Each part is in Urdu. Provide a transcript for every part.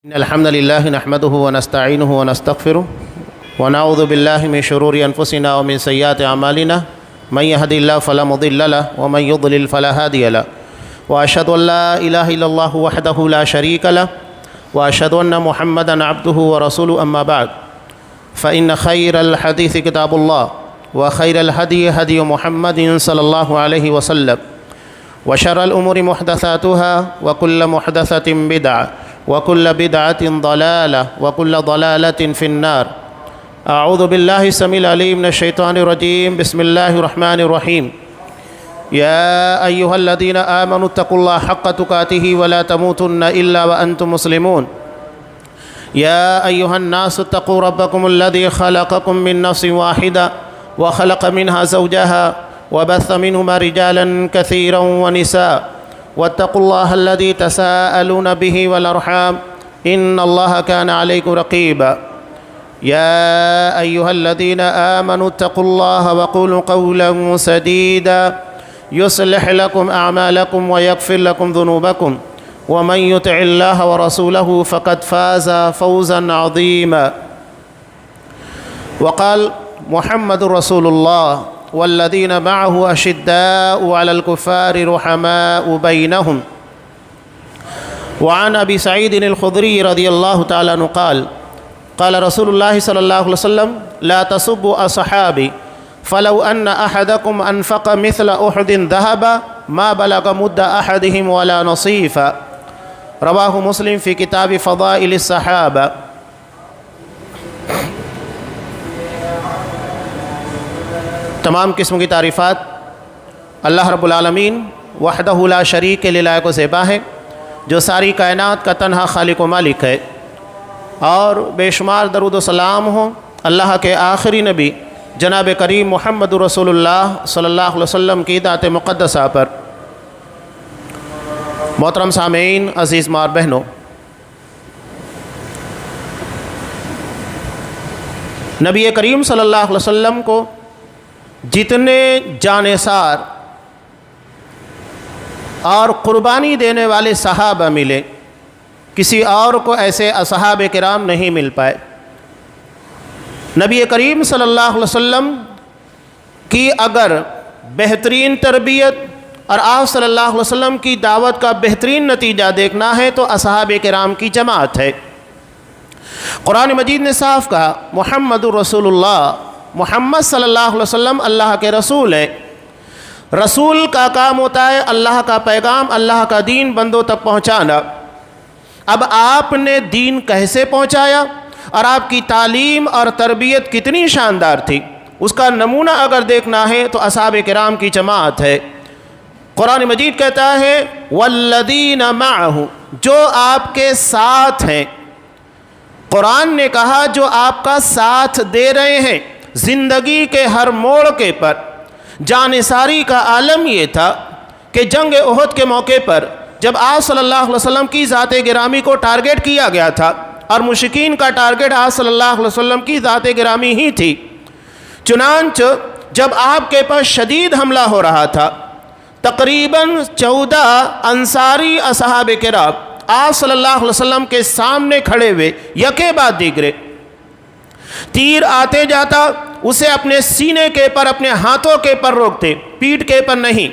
إن الحمد لله نحمده ونستعينه ونستغفره ونعوذ بالله من شرور أنفسنا ومن سيئات أعمالنا من يهد الله فلا مضل له ومن يضلل فلا هادي له وأشهد أن لا إله إلا الله وحده لا شريك له وأشهد أن محمدا عبده ورسوله أما بعد فإن خير الحديث كتاب الله وخير الهدي هدي محمد صلى الله عليه وسلم وشر الأمور محدثاتها وكل محدثة بدعة وكل بدعة ضلالة وكل ضلالة في النار. أعوذ بالله السميع العليم من الشيطان الرجيم. بسم الله الرحمن الرحيم. يا أيها الذين آمنوا اتقوا الله حق تقاته ولا تموتن إلا وأنتم مسلمون. يا أيها الناس اتقوا ربكم الذي خلقكم من نفس واحدة وخلق منها زوجها وبث منهما رجالا كثيرا ونساء واتقوا الله الذي تساءلون به والأرحام إن الله كان عليكم رقيبا. يا أيها الذين آمنوا اتقوا الله وقولوا قولا سديدا يصلح لكم أعمالكم ويغفر لكم ذنوبكم ومن يطع الله ورسوله فقد فاز فوزا عظيما. وقال محمد رسول الله والذين معه أشداء على الكفار رحماء بينهم. وعن أبي سعيد الخدري رضي الله تعالى عنه قال قال رسول الله صلى الله عليه وسلم لا تسبوا أصحابي فلو أن أحدكم أنفق مثل أحد ذهبا ما بلغ مد أحدهم ولا نصيفا. رواه مسلم في كتاب فضائل الصحابة. تمام قسم کی تعریفات اللہ رب العالمین وحدہ لا شریک کے لائق و زیبا ہے، جو ساری کائنات کا تنہا خالق و مالک ہے، اور بے شمار درود و سلام ہوں اللہ کے آخری نبی جناب کریم محمد رسول اللہ صلی اللہ علیہ وسلم کی ذات مقدسہ پر۔ محترم سامعین، عزیز ماں اور بہنوں، نبی کریم صلی اللہ علیہ وسلم کو جتنے جانثار اور قربانی دینے والے صحابہ ملے، کسی اور کو ایسے اصحاب کرام نہیں مل پائے۔ نبی کریم صلی اللہ علیہ وسلم کی اگر بہترین تربیت اور آپ صلی اللہ علیہ وسلم کی دعوت کا بہترین نتیجہ دیکھنا ہے تو اصحاب کرام کی جماعت ہے۔ قرآن مجید نے صاف کہا محمد رسول اللہ، محمد صلی اللہ علیہ وسلم اللہ کے رسول ہیں۔ رسول کا کام ہوتا ہے اللہ کا پیغام، اللہ کا دین بندوں تک پہنچانا۔ اب آپ نے دین کیسے پہنچایا اور آپ کی تعلیم اور تربیت کتنی شاندار تھی، اس کا نمونہ اگر دیکھنا ہے تو اصحاب کرام کی جماعت ہے۔ قرآن مجید کہتا ہے والذین معہ، جو آپ کے ساتھ ہیں۔ قرآن نے کہا جو آپ کا ساتھ دے رہے ہیں زندگی کے ہر موڑ کے پر۔ جانثاری کا عالم یہ تھا کہ جنگ احد کے موقع پر جب آپ صلی اللہ علیہ وسلم کی ذات گرامی کو ٹارگٹ کیا گیا تھا، اور مشرکین کا ٹارگٹ آپ صلی اللہ علیہ وسلم کی ذات گرامی ہی تھی، چنانچہ جب آپ کے پاس شدید حملہ ہو رہا تھا، تقریباً 14 انصاری اصحاب کرام آپ صلی اللہ علیہ وسلم کے سامنے کھڑے ہوئے، یکے بعد دیگرے تیر آتے جاتا اسے اپنے سینے کے پر، اپنے ہاتھوں کے پر روکتے، پیٹھ کے پر نہیں۔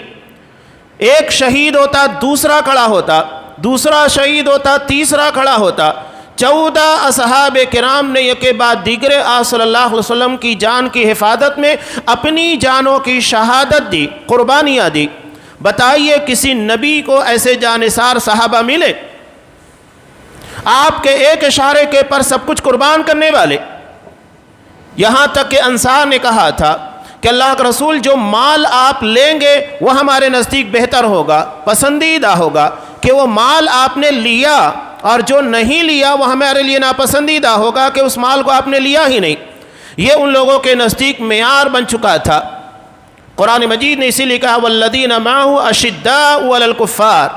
ایک شہید ہوتا، دوسرا کھڑا ہوتا، دوسرا شہید ہوتا، تیسرا کھڑا ہوتا۔ 14 اصحاب کرام نے یکے بعد دیگرے آپ صلی اللہ علیہ وسلم کی جان کی حفاظت میں اپنی جانوں کی شہادت دی، قربانیاں دی۔ بتائیے کسی نبی کو ایسے جانثار صحابہ ملے؟ آپ کے ایک اشارے کے پر سب کچھ قربان کرنے والے۔ یہاں تک کہ انصار نے کہا تھا کہ اللہ کا رسول جو مال آپ لیں گے وہ ہمارے نزدیک بہتر ہوگا، پسندیدہ ہوگا، کہ وہ مال آپ نے لیا، اور جو نہیں لیا وہ ہمارے لیے ناپسندیدہ ہوگا کہ اس مال کو آپ نے لیا ہی نہیں۔ یہ ان لوگوں کے نزدیک معیار بن چکا تھا۔ قرآن مجید نے اسی لیے کہا والذین معہ اشداء علی الکفار،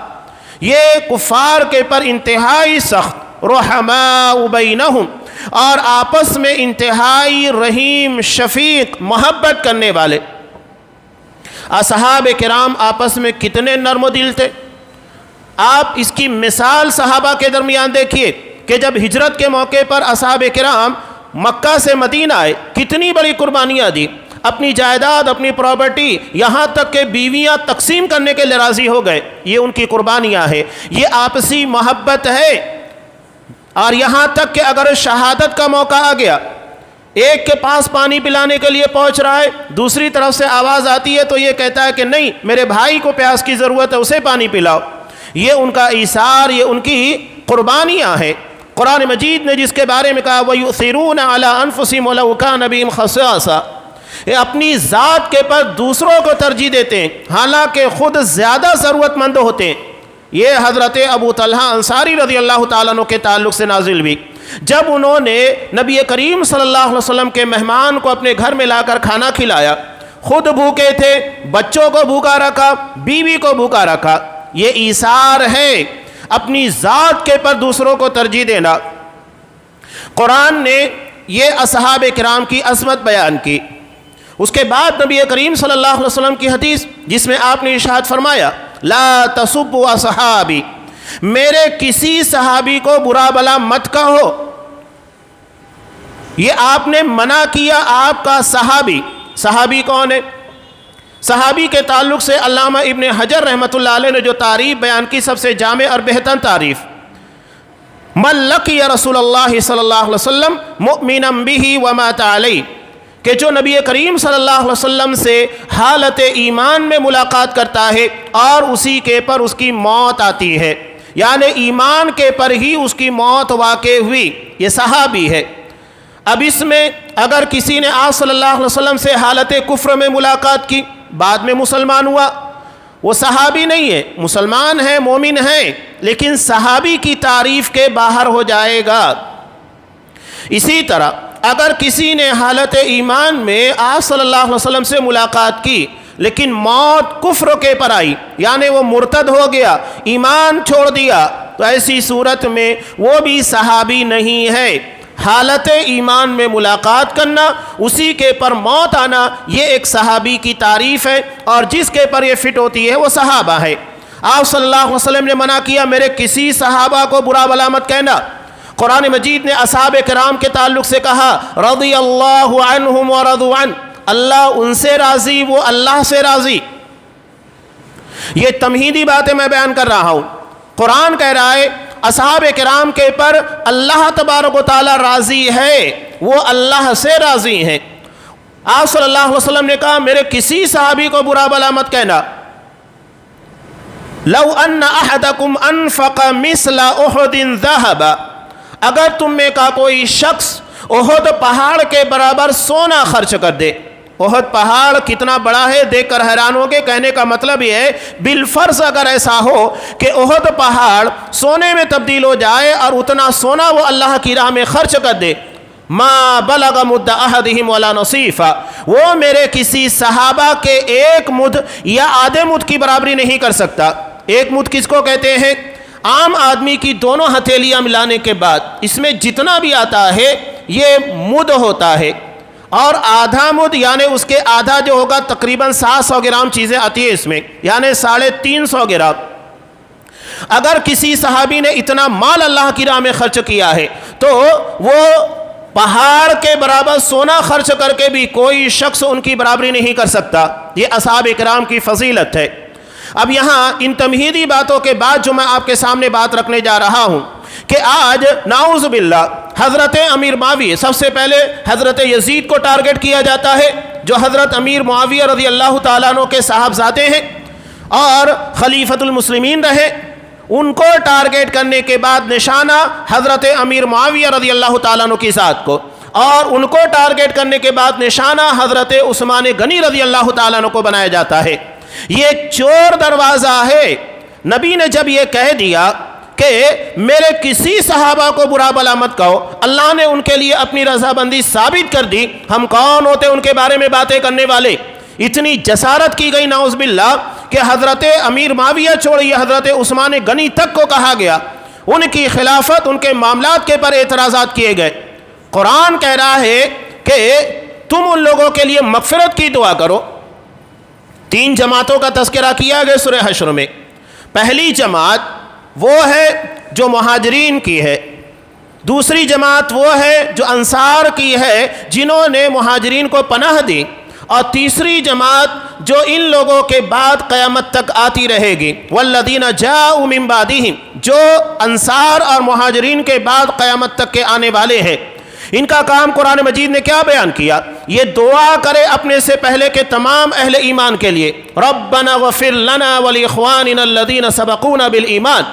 یہ کفار کے پر انتہائی سخت، رحماء بینہم، اور آپس میں انتہائی رحیم، شفیق، محبت کرنے والے۔ اصحاب کرام آپس میں کتنے نرم و دل تھے۔ آپ اس کی مثال صحابہ کے درمیان دیکھیے، کہ جب ہجرت کے موقع پر اصحاب کرام مکہ سے مدینہ آئے کتنی بڑی قربانیاں دی، اپنی جائیداد، اپنی پراپرٹی، یہاں تک کہ بیویاں تقسیم کرنے کے لیے راضی ہو گئے. یہ ان کی قربانیاں ہیں، یہ آپسی محبت ہے. اور یہاں تک کہ اگر شہادت کا موقع آ گیا، ایک کے پاس پانی پلانے کے لیے پہنچ رہا ہے، دوسری طرف سے آواز آتی ہے تو یہ کہتا ہے کہ نہیں، میرے بھائی کو پیاس کی ضرورت ہے، اسے پانی پلاؤ. یہ ان کا ایثار، یہ ان کی قربانیاں ہیں. قرآن مجید نے جس کے بارے میں کہا وَيُؤْثِرُونَ عَلَىٰ أَنفُسِهِمْ وَلَوْ كَانَ بِهِمْ خَصَاصَةٌ، یہ اپنی ذات کے پر دوسروں کو ترجیح دیتے ہیں حالانکہ خود زیادہ ضرورت مند ہوتے ہیں. یہ حضرت ابو طلحہ انصاری رضی اللہ تعالیٰ عنہ کے تعلق سے نازل ہوئی. جب انہوں نے نبی کریم صلی اللہ علیہ وسلم کے مہمان کو اپنے گھر میں لا کر کھانا کھلایا، خود بھوکے تھے، بچوں کو بھوکا رکھا، بیوی کو بھوکا رکھا. یہ ایثار ہے، اپنی ذات کے پر دوسروں کو ترجیح دینا. قرآن نے یہ اصحاب کرام کی عظمت بیان کی. اس کے بعد نبی کریم صلی اللہ علیہ وسلم کی حدیث جس میں آپ نے ارشاد فرمایا لا تسبوا اصحابی، میرے کسی صحابی کو برا بلا مت کہو. یہ آپ نے منع کیا آپ کا صحابی. صحابی کون ہے؟ صحابی کے تعلق سے علامہ ابن حجر رحمۃ اللہ علیہ نے جو تعریف بیان کی، سب سے جامع اور بہتر تعریف، من لقی رسول اللہ صلی اللہ علیہ وسلم مؤمنا بہ ومات علیہ، کہ جو نبی کریم صلی اللہ علیہ وسلم سے حالت ایمان میں ملاقات کرتا ہے اور اسی کے پر اس کی موت آتی ہے، یعنی ایمان کے پر ہی اس کی موت واقع ہوئی، یہ صحابی ہے. اب اس میں اگر کسی نے آپ صلی اللہ علیہ وسلم سے حالت کفر میں ملاقات کی، بعد میں مسلمان ہوا، وہ صحابی نہیں ہے، مسلمان ہے، مومن ہے، لیکن صحابی کی تعریف کے باہر ہو جائے گا. اسی طرح اگر کسی نے حالت ایمان میں آپ صلی اللہ علیہ وسلم سے ملاقات کی لیکن موت کفر کے پر آئی، یعنی وہ مرتد ہو گیا، ایمان چھوڑ دیا، تو ایسی صورت میں وہ بھی صحابی نہیں ہے. حالت ایمان میں ملاقات کرنا، اسی کے پر موت آنا، یہ ایک صحابی کی تعریف ہے، اور جس کے پر یہ فٹ ہوتی ہے وہ صحابہ ہے. آپ صلی اللہ علیہ وسلم نے منع کیا میرے کسی صحابہ کو برا بلا مت کہنا. قرآن مجید نے اصحاب کرام کے تعلق سے کہا رضی اللہ عنہم ورضوا عنہ، اللہ ان سے راضی، وہ اللہ سے راضی. یہ تمہیدی باتیں میں بیان کر رہا ہوں. قرآن کہہ رہا ہے اصحاب کرام کے پر اللہ تبارک و تعالی راضی ہے، وہ اللہ سے راضی ہیں. آپ صلی اللہ علیہ وسلم نے کہا میرے کسی صحابی کو برا بلا مت کہنا. لو ان احدکم انفق مثل احد ذهب، اگر تم میں کا کوئی شخص احد پہاڑ کے برابر سونا خرچ کر دے. احد پہاڑ کتنا بڑا ہے دیکھ کر حیران ہوگے. کہنے کا مطلب یہ ہے بالفرض اگر ایسا ہو کہ احد پہاڑ سونے میں تبدیل ہو جائے اور اتنا سونا وہ اللہ کی راہ میں خرچ کر دے، ما بلغ مد احدہم ولا نصیفا، وہ میرے کسی صحابہ کے ایک مد یا آدھے مد کی برابری نہیں کر سکتا. ایک مد کس کو کہتے ہیں؟ عام آدمی کی دونوں ہتھیلیاں ملانے کے بعد اس میں جتنا بھی آتا ہے یہ مد ہوتا ہے. اور آدھا مد یعنی اس کے آدھا جو ہوگا تقریباً 700 گرام چیزیں آتی ہے اس میں، یعنی 350 گرام. اگر کسی صحابی نے اتنا مال اللہ کی راہ میں خرچ کیا ہے تو وہ پہاڑ کے برابر سونا خرچ کر کے بھی کوئی شخص ان کی برابری نہیں کر سکتا. یہ اصحاب کرام کی فضیلت ہے. اب یہاں ان تمہیدی باتوں کے بعد جو میں آپ کے سامنے بات رکھنے جا رہا ہوں کہ آج نعوذ باللہ حضرت امیر معاویہ، سب سے پہلے حضرت یزید کو ٹارگٹ کیا جاتا ہے جو حضرت امیر معاویہ رضی اللہ تعالیٰ عنہ کے صاحبزادے ہیں اور خلیفۃ المسلمین رہے. ان کو ٹارگٹ کرنے کے بعد نشانہ حضرت امیر معاویہ رضی اللہ تعالیٰ عنہ کی ذات کو، اور ان کو ٹارگٹ کرنے کے بعد نشانہ حضرت عثمان غنی رضی اللہ تعالیٰ عنہ کو بنایا جاتا ہے. یہ ایک چور دروازہ ہے. نبی نے جب یہ کہہ دیا کہ میرے کسی صحابہ کو برا بلا مت کہو، اللہ نے ان کے لیے اپنی رضامندی ثابت کر دی. ہم کون ہوتے ان کے بارے میں باتیں کرنے والے؟ اتنی جسارت کی گئی نعوذ باللہ کہ حضرت امیر معاویہ چھوڑیے حضرت عثمان غنی تک کو کہا گیا، ان کی خلافت، ان کے معاملات کے پر اعتراضات کیے گئے. قرآن کہہ رہا ہے کہ تم ان لوگوں کے لیے مغفرت کی دعا کرو. 3 جماعتوں کا تذکرہ کیا گیا سورہ حشر میں. پہلی جماعت وہ ہے جو مہاجرین کی ہے، دوسری جماعت وہ ہے جو انصار کی ہے جنہوں نے مہاجرین کو پناہ دی، اور تیسری جماعت جو ان لوگوں کے بعد قیامت تک آتی رہے گی، والذین جاءوا من بعدہم، جو انصار اور مہاجرین کے بعد قیامت تک کے آنے والے ہیں۔ ان کا کام قرآن مجید نے کیا بیان کیا؟ یہ دعا کرے اپنے سے پہلے کے تمام اہل ایمان کے لیے، ربنا غفر لنا ولاخواننا الذین سبقونا بالایمان،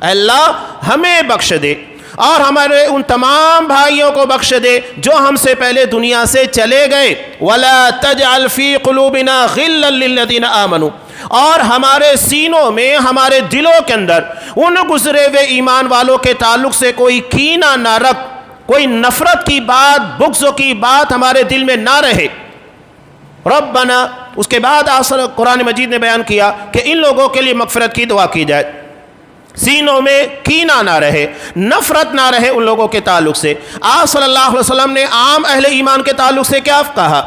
اے اللہ ہمیں بخش دے اور ہمارے ان تمام بھائیوں کو بخش دے جو ہم سے پہلے دنیا سے چلے گئے، ولا تجعل فی قلوبنا غلا للذین آمنوا، اور ہمارے سینوں میں، ہمارے دلوں کے اندر ان گزرے ہوئے ایمان والوں کے تعلق سے کوئی کینہ نہ رکھ، کوئی نفرت کی بات، بغض کی بات ہمارے دل میں نہ رہے۔ ربنا، اس کے بعد قرآن مجید نے بیان کیا کہ ان لوگوں کے لیے مغفرت کی دعا کی جائے، سینوں میں کینہ نہ رہے، نفرت نہ رہے ان لوگوں کے تعلق سے۔ آپ صلی اللہ علیہ وسلم نے عام اہل ایمان کے تعلق سے کیا کہا؟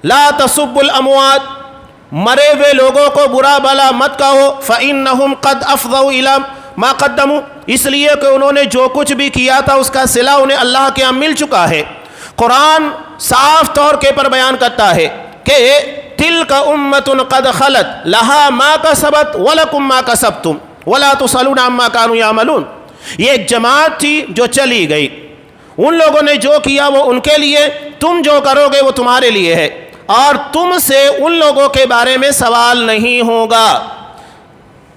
لا تسبوا الاموات، مرے ہوئے لوگوں کو برا بلا مت کہو، فإنہم قد افضوا الی ما قدموا، اس لیے کہ انہوں نے جو کچھ بھی کیا تھا اس کا صلہ انہیں اللہ کے ہاں مل چکا ہے۔ قرآن صاف طور کے پر بیان کرتا ہے کہ تلک امۃ قد خلت لہا ما کسبت ولکم ما کسبتم ولا تسألون عما كانوا يعملون، یہ ایک جماعت تھی جو چلی گئی، ان لوگوں نے جو کیا وہ ان کے لیے، تم جو کرو گے وہ تمہارے لیے ہے، اور تم سے ان لوگوں کے بارے میں سوال نہیں ہوگا۔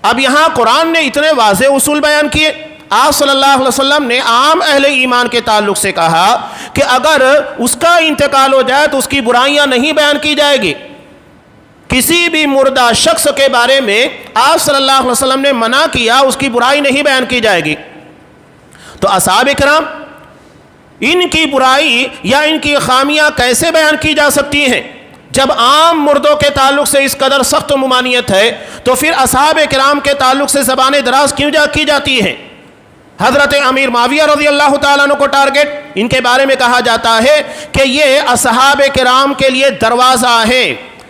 اب یہاں قرآن نے اتنے واضح اصول بیان کیے۔ آپ صلی اللہ علیہ وسلم نے عام اہل ایمان کے تعلق سے کہا کہ اگر اس کا انتقال ہو جائے تو اس کی برائیاں نہیں بیان کی جائے گی، کسی بھی مردہ شخص کے بارے میں آپ صلی اللہ علیہ وسلم نے منع کیا، اس کی برائی نہیں بیان کی جائے گی۔ تو اصحاب کرام ان کی برائی یا ان کی خامیاں کیسے بیان کی جا سکتی ہیں؟ جب عام مردوں کے تعلق سے اس قدر سخت ممانعت ہے تو پھر اصحاب کرام کے تعلق سے زبان دراز کیوں کی جاتی ہے؟ حضرت امیر معاویہ رضی اللہ تعالیٰ عنہ کو ٹارگٹ ان کے بارے میں کہا جاتا ہے کہ یہ اصحاب کرام کے لیے دروازہ ہے،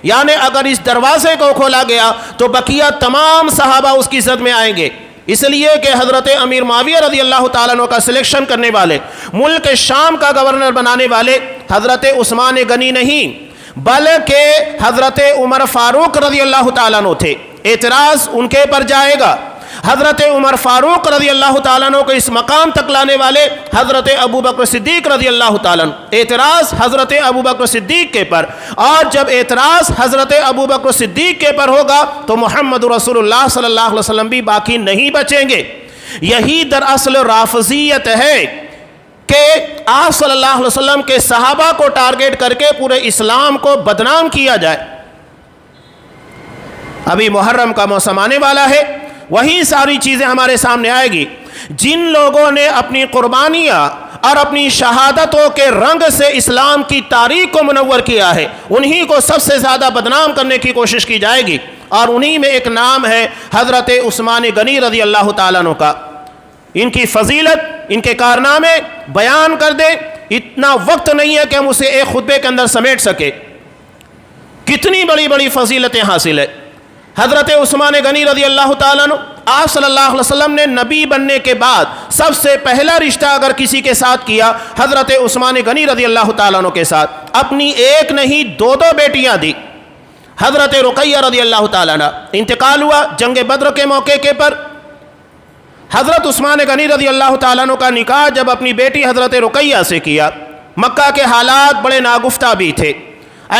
یعنی اگر اس دروازے کو کھولا گیا تو بقیہ تمام صحابہ اس کی زد میں آئیں گے، اس لیے کہ حضرت امیر معاویہ رضی اللہ تعالیٰ عنہ کا سلیکشن کرنے والے، ملک شام کا گورنر بنانے والے حضرت عثمان غنی نہیں بلکہ حضرت عمر فاروق رضی اللہ تعالیٰ عنہ تھے۔ اعتراض ان کے پر جائے گا۔ حضرت عمر فاروق رضی اللہ تعالیٰ عنہ کو اس مقام تک لانے والے حضرت ابو بکر صدیق رضی اللہ تعالیٰ عنہ، اعتراض حضرت ابو بکر صدیق کے پر، اور جب اعتراض حضرت ابو بکر صدیق کے پر ہوگا تو محمد رسول اللہ صلی اللہ علیہ وسلم بھی باقی نہیں بچیں گے۔ یہی دراصل رافضیت ہے کہ آپ صلی اللہ علیہ وسلم کے صحابہ کو ٹارگٹ کر کے پورے اسلام کو بدنام کیا جائے۔ ابھی محرم کا موسم آنے والا ہے، وہی ساری چیزیں ہمارے سامنے آئے گی۔ جن لوگوں نے اپنی قربانیاں اور اپنی شہادتوں کے رنگ سے اسلام کی تاریخ کو منور کیا ہے، انہی کو سب سے زیادہ بدنام کرنے کی کوشش کی جائے گی، اور انہی میں ایک نام ہے حضرت عثمان غنی رضی اللہ تعالیٰ عنہ کا۔ ان کی فضیلت، ان کے کارنامے بیان کر دیں، اتنا وقت نہیں ہے کہ ہم اسے ایک خطبے کے اندر سمیٹ سکے۔ کتنی بڑی بڑی فضیلتیں حاصل ہے حضرت عثمان غنی رضی اللہ تعالیٰ عنہ۔ آپ صلی اللہ علیہ وسلم نے نبی بننے کے بعد سب سے پہلا رشتہ اگر کسی کے ساتھ کیا، حضرت عثمان غنی رضی اللہ تعالیٰ عنہ کے ساتھ۔ اپنی ایک نہیں دو بیٹیاں دی۔ حضرت رقیہ رضی اللہ تعالیٰ عنہ انتقال ہوا جنگ بدر کے موقع کے پر، حضرت عثمان غنی رضی اللہ تعالیٰ عنہ کا نکاح جب اپنی بیٹی حضرت رقیہ سے کیا، مکہ کے حالات بڑے ناگفتہ بھی تھے،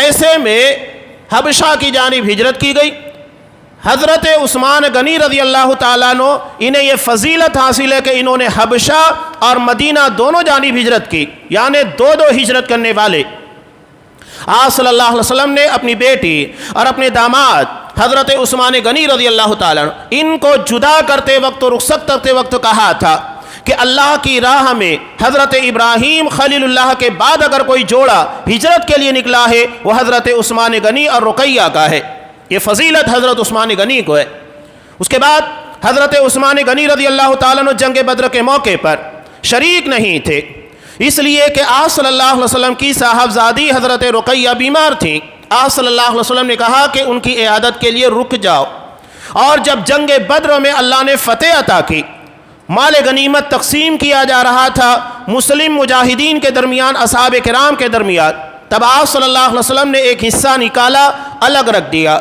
ایسے میں حبشہ کی جانب ہجرت کی گئی۔ حضرت عثمان غنی رضی اللہ تعالیٰ عنہ انہیں یہ فضیلت حاصل ہے کہ انہوں نے حبشہ اور مدینہ دونوں جانب ہجرت کی، یعنی دو ہجرت کرنے والے۔ آپ صلی اللہ علیہ وسلم نے اپنی بیٹی اور اپنے داماد حضرت عثمان غنی رضی اللہ تعالیٰ عنہ ان کو جدا کرتے وقت، رخصت کرتے وقت کہا تھا کہ اللہ کی راہ میں حضرت ابراہیم خلیل اللہ کے بعد اگر کوئی جوڑا ہجرت کے لیے نکلا ہے وہ حضرت عثمان غنی اور رقیہ کا ہے۔ یہ فضیلت حضرت عثمان غنی کو ہے۔ اس کے بعد حضرت عثمان غنی رضی اللہ تعالیٰ عنہ جنگ بدر کے موقع پر شریک نہیں تھے، اس لیے کہ آپ صلی اللہ علیہ وسلم کی صاحبزادی حضرت رقیہ بیمار تھیں۔ آپ صلی اللہ علیہ وسلم نے کہا کہ ان کی عیادت کے لیے رک جاؤ، اور جب جنگ بدر میں اللہ نے فتح عطا کی مال غنیمت تقسیم کیا جا رہا تھا مسلم مجاہدین کے درمیان، اصحاب کرام کے درمیان، تب آپ صلی اللہ علیہ وسلم نے ایک حصہ نکالا، الگ رکھ دیا،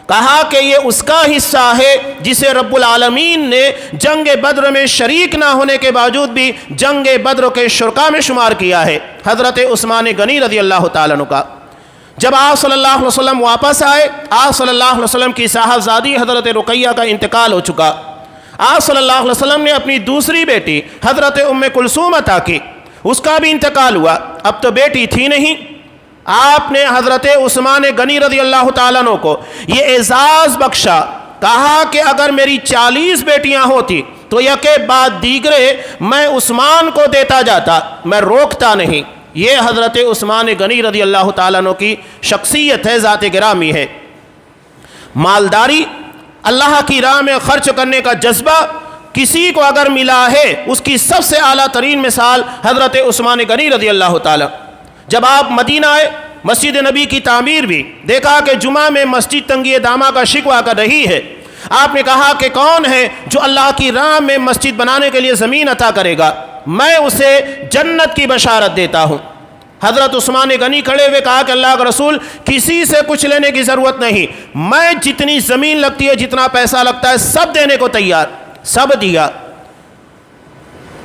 کہا کہ یہ اس کا حصہ ہے جسے رب العالمین نے جنگ بدر میں شریک نہ ہونے کے باوجود بھی جنگ بدر کے شرکاء میں شمار کیا ہے، حضرت عثمان غنی رضی اللہ تعالیٰ عنہ کا۔ جب آپ صلی اللہ علیہ وسلم واپس آئے، آپ صلی اللہ علیہ وسلم کی صاحبزادی حضرت رقیہ کا انتقال ہو چکا۔ آپ صلی اللہ علیہ وسلم نے اپنی دوسری بیٹی حضرت ام کلثوم عطا کی، اس کا بھی انتقال ہوا، اب تو بیٹی تھی نہیں۔ آپ نے حضرت عثمان غنی رضی اللہ تعالیٰ عنہ کو یہ اعزاز بخشا، کہا کہ اگر میری 40 بیٹیاں ہوتی تو یکے بعد دیگرے میں عثمان کو دیتا جاتا، میں روکتا نہیں۔ یہ حضرت عثمان غنی رضی اللہ تعالیٰ عنہ کی شخصیت ہے، ذات گرامی ہے۔ مالداری، اللہ کی راہ میں خرچ کرنے کا جذبہ کسی کو اگر ملا ہے، اس کی سب سے اعلیٰ ترین مثال حضرت عثمان غنی رضی اللہ تعالیٰ۔ جب آپ مدینہ آئے، مسجد نبی کی تعمیر بھی، دیکھا کہ جمعہ میں مسجد تنگی دامہ کا شکوہ کر رہی ہے، آپ نے کہا کہ کون ہے جو اللہ کی راہ میں مسجد بنانے کے لیے زمین عطا کرے گا، میں اسے جنت کی بشارت دیتا ہوں۔ حضرت عثمان غنی کھڑے ہوئے کہا کہ اللہ کا رسول، کسی سے کچھ لینے کی ضرورت نہیں، میں جتنی زمین لگتی ہے، جتنا پیسہ لگتا ہے، سب دینے کو تیار، سب دیا۔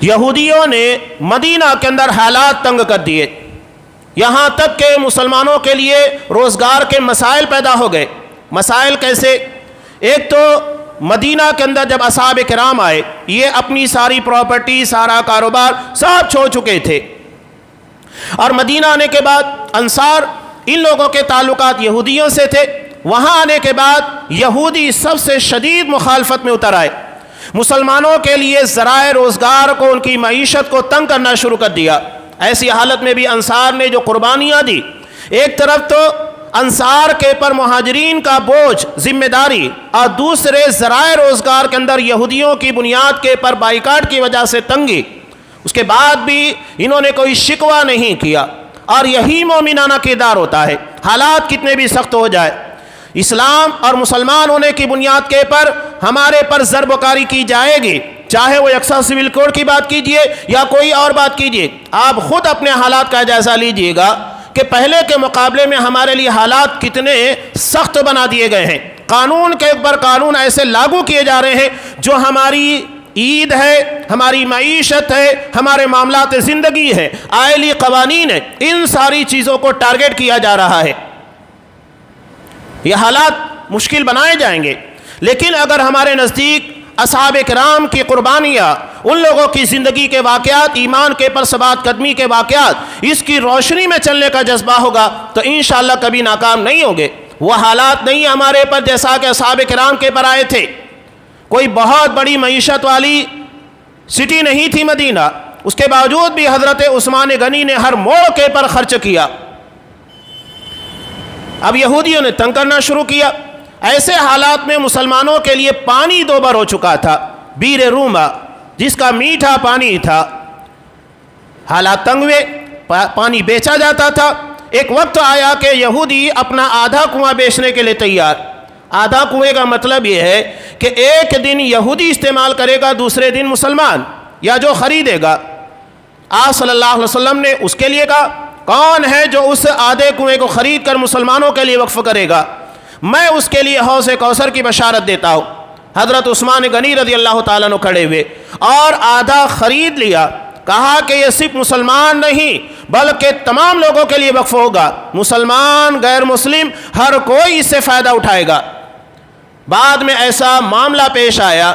یہودیوں نے مدینہ کے اندر حالات تنگ کر دیے، یہاں تک کہ مسلمانوں کے لیے روزگار کے مسائل پیدا ہو گئے۔ مسائل کیسے؟ ایک تو مدینہ کے اندر جب اصحاب کرام آئے، یہ اپنی ساری پراپرٹی، سارا کاروبار سب چھوڑ چکے تھے، اور مدینہ آنے کے بعد انصار، ان لوگوں کے تعلقات یہودیوں سے تھے، وہاں آنے کے بعد یہودی سب سے شدید مخالفت میں اتر آئے، مسلمانوں کے لیے ذرائع روزگار کو، ان کی معیشت کو تنگ کرنا شروع کر دیا۔ ایسی حالت میں بھی انصار نے جو قربانیاں دی، ایک طرف تو انصار کے پر مہاجرین کا بوجھ، ذمہ داری، اور دوسرے ذرائع روزگار کے اندر یہودیوں کی بنیاد کے پر بائیکاٹ کی وجہ سے تنگی، اس کے بعد بھی انہوں نے کوئی شکوہ نہیں کیا، اور یہی مومنانہ کردار ہوتا ہے۔ حالات کتنے بھی سخت ہو جائے، اسلام اور مسلمان ہونے کی بنیاد کے پر ہمارے پر ضرب کاری کی جائے گی، چاہے وہ یکساں سول کوڈ کی بات کیجئے یا کوئی اور بات کیجئے، آپ خود اپنے حالات کا جائزہ لیجئے گا کہ پہلے کے مقابلے میں ہمارے لیے حالات کتنے سخت بنا دیے گئے ہیں۔ قانون کے اوپر قانون ایسے لاگو کیے جا رہے ہیں جو ہماری عید ہے، ہماری معیشت ہے، ہمارے معاملات زندگی ہے، آئلی قوانین ہے، ان ساری چیزوں کو ٹارگٹ کیا جا رہا ہے۔ یہ حالات مشکل بنائے جائیں گے، لیکن اگر ہمارے نزدیک اصحاب کرام کی قربانیاں، ان لوگوں کی زندگی کے واقعات، ایمان کے پر ثبات قدمی کے واقعات، اس کی روشنی میں چلنے کا جذبہ ہوگا تو انشاءاللہ کبھی ناکام نہیں ہوں گے۔ وہ حالات نہیں ہمارے پر جیسا کہ اصحاب کرام کے پر آئے تھے، کوئی بہت بڑی معیشت والی سٹی نہیں تھی مدینہ، اس کے باوجود بھی حضرت عثمان غنی نے ہر موقع پر خرچ کیا۔ اب یہودیوں نے تنگ کرنا شروع کیا، ایسے حالات میں مسلمانوں کے لیے پانی دوبر ہو چکا تھا، بیر روما جس کا میٹھا پانی تھا، حالات تنگ ہوئے، پانی بیچا جاتا تھا۔ ایک وقت آیا کہ یہودی اپنا آدھا کنواں بیچنے کے لیے تیار۔ آدھا کنویں کا مطلب یہ ہے کہ ایک دن یہودی استعمال کرے گا، دوسرے دن مسلمان یا جو خریدے گا۔ آپ صلی اللہ علیہ وسلم نے اس کے لیے کہا، کون ہے جو اس آدھے کنویں کو خرید کر مسلمانوں کے لیے وقف کرے گا؟ میں اس کے لیے حوض کوثر کی بشارت دیتا ہوں۔ حضرت عثمان غنی رضی اللہ تعالیٰ عنہ کھڑے ہوئے اور آدھا خرید لیا، کہا کہ یہ صرف مسلمان نہیں بلکہ تمام لوگوں کے لیے وقف ہوگا، مسلمان غیر مسلم ہر کوئی اس سے فائدہ اٹھائے گا۔ بعد میں ایسا معاملہ پیش آیا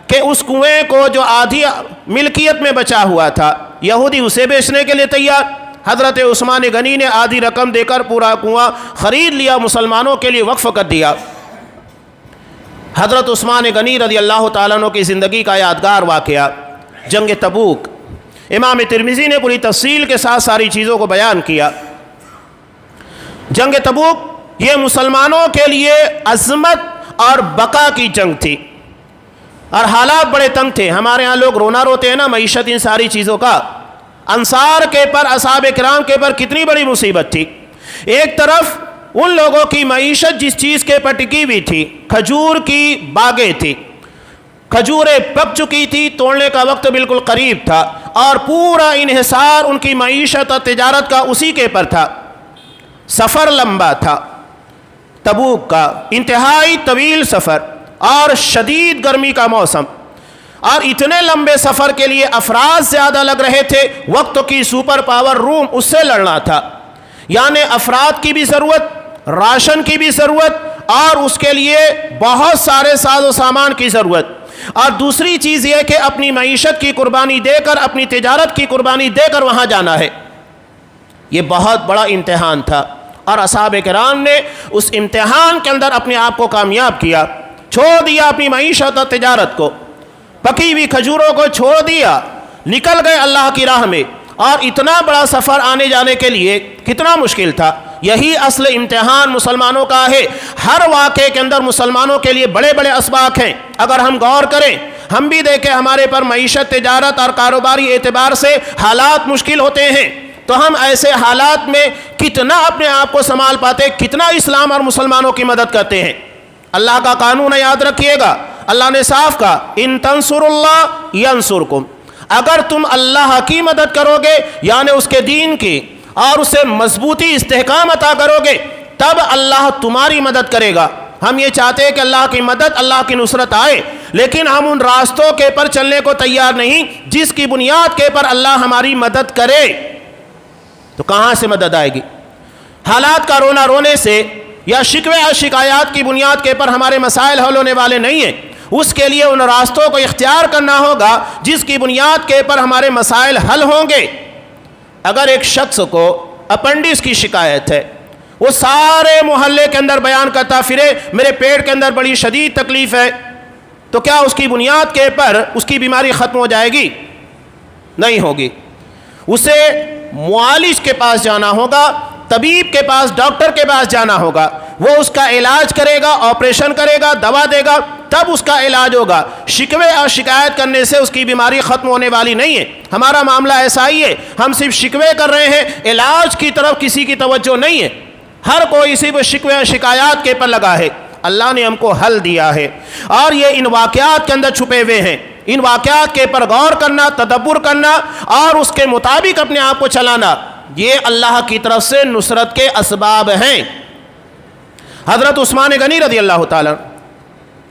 کہ اس کنویں کو جو آدھی ملکیت میں بچا ہوا تھا، یہودی اسے بیچنے کے لیے تیار۔ حضرت عثمان غنی نے آدھی رقم دے کر پورا کنواں خرید لیا، مسلمانوں کے لیے وقف کر دیا۔ حضرت عثمان غنی رضی اللہ تعالیٰ عنہ کی زندگی کا یادگار واقعہ جنگ تبوک، امام ترمذی نے پوری تفصیل کے ساتھ ساری چیزوں کو بیان کیا۔ جنگ تبوک یہ مسلمانوں کے لیے عظمت اور بقا کی جنگ تھی، اور حالات بڑے تنگ تھے۔ ہمارے ہاں لوگ رونا روتے ہیں نا معیشت ان ساری چیزوں کا، انصار کے پر، اصحاب کرام کے پر کتنی بڑی مصیبت تھی۔ ایک طرف ان لوگوں کی معیشت جس چیز کے پر ٹکی ہوئی تھی، کھجور کی باغیں تھی، کھجوریں پک چکی تھی، توڑنے کا وقت بالکل قریب تھا، اور پورا انحصار ان کی معیشت اور تجارت کا اسی کے پر تھا۔ سفر لمبا تھا، تبوک کا انتہائی طویل سفر اور شدید گرمی کا موسم، اور اتنے لمبے سفر کے لیے افراد زیادہ لگ رہے تھے۔ وقت کی سپر پاور روم، اس سے لڑنا تھا، یعنی افراد کی بھی ضرورت، راشن کی بھی ضرورت، اور اس کے لیے بہت سارے ساز و سامان کی ضرورت، اور دوسری چیز یہ کہ اپنی معیشت کی قربانی دے کر، اپنی تجارت کی قربانی دے کر وہاں جانا ہے۔ یہ بہت بڑا امتحان تھا، اور اصحاب کرام نے اس امتحان کے اندر اپنے آپ کو کامیاب کیا، چھوڑ دیا اپنی معیشت اور تجارت کو، پکی ہوئی کھجوروں کو چھوڑ دیا، نکل گئے اللہ کی راہ میں۔ اور اتنا بڑا سفر آنے جانے کے لیے کتنا مشکل تھا۔ یہی اصل امتحان مسلمانوں کا ہے۔ ہر واقعے کے اندر مسلمانوں کے لیے بڑے بڑے اسباق ہیں۔ اگر ہم غور کریں، ہم بھی دیکھیں ہمارے پر معیشت، تجارت اور کاروباری اعتبار سے حالات مشکل ہوتے ہیں، تو ہم ایسے حالات میں کتنا اپنے آپ کو سنبھال پاتے، کتنا اسلام اور مسلمانوں کی مدد کرتے ہیں۔ اللہ کا قانون ہے، یاد رکھیے گا، اللہ نے صاف کہا ان تنصروا اللہ ینصرکم، اگر تم اللہ کی مدد کرو گے، یعنی اس کے دین کی، اور اسے مضبوطی، استحکام عطا کرو گے، تب اللہ تمہاری مدد کرے گا۔ ہم یہ چاہتے ہیں کہ اللہ کی مدد، اللہ کی نصرت آئے، لیکن ہم ان راستوں کے پر چلنے کو تیار نہیں جس کی بنیاد کے پر اللہ ہماری مدد کرے۔ تو کہاں سے مدد آئے گی؟ حالات کا رونا رونے سے یا شکوے اور شکایات کی بنیاد کے پر ہمارے مسائل حل ہونے والے نہیں ہیں۔ اس کے لیے ان راستوں کو اختیار کرنا ہوگا جس کی بنیاد کے پر ہمارے مسائل حل ہوں گے۔ اگر ایک شخص کو اپنڈکس کی شکایت ہے، وہ سارے محلے کے اندر بیان کرتا پھرے میرے پیٹ کے اندر بڑی شدید تکلیف ہے، تو کیا اس کی بنیاد کے پر اس کی بیماری ختم ہو جائے گی؟ نہیں ہوگی۔ اسے معالج کے پاس جانا ہوگا، طبیب کے پاس، ڈاکٹر کے پاس جانا ہوگا، وہ اس کا علاج کرے گا، آپریشن کرے گا، دوا دے گا، تب اس کا علاج ہوگا۔ شکوے اور شکایت کرنے سے اس کی بیماری ختم ہونے والی نہیں ہے۔ ہمارا معاملہ ایسا ہی ہے، ہم صرف شکوے کر رہے ہیں، علاج کی طرف کسی کی توجہ نہیں ہے۔ ہر کوئی صرف شکوے اور شکایات کے پر لگا ہے۔ اللہ نے ہم کو حل دیا ہے، اور یہ ان واقعات کے اندر چھپے ہوئے ہیں۔ ان واقعات کے پر غور کرنا، تدبر کرنا، اور اس کے مطابق اپنے آپ کو چلانا، یہ اللہ کی طرف سے نصرت کے اسباب ہیں۔ حضرت عثمان غنی رضی اللہ تعالیٰ،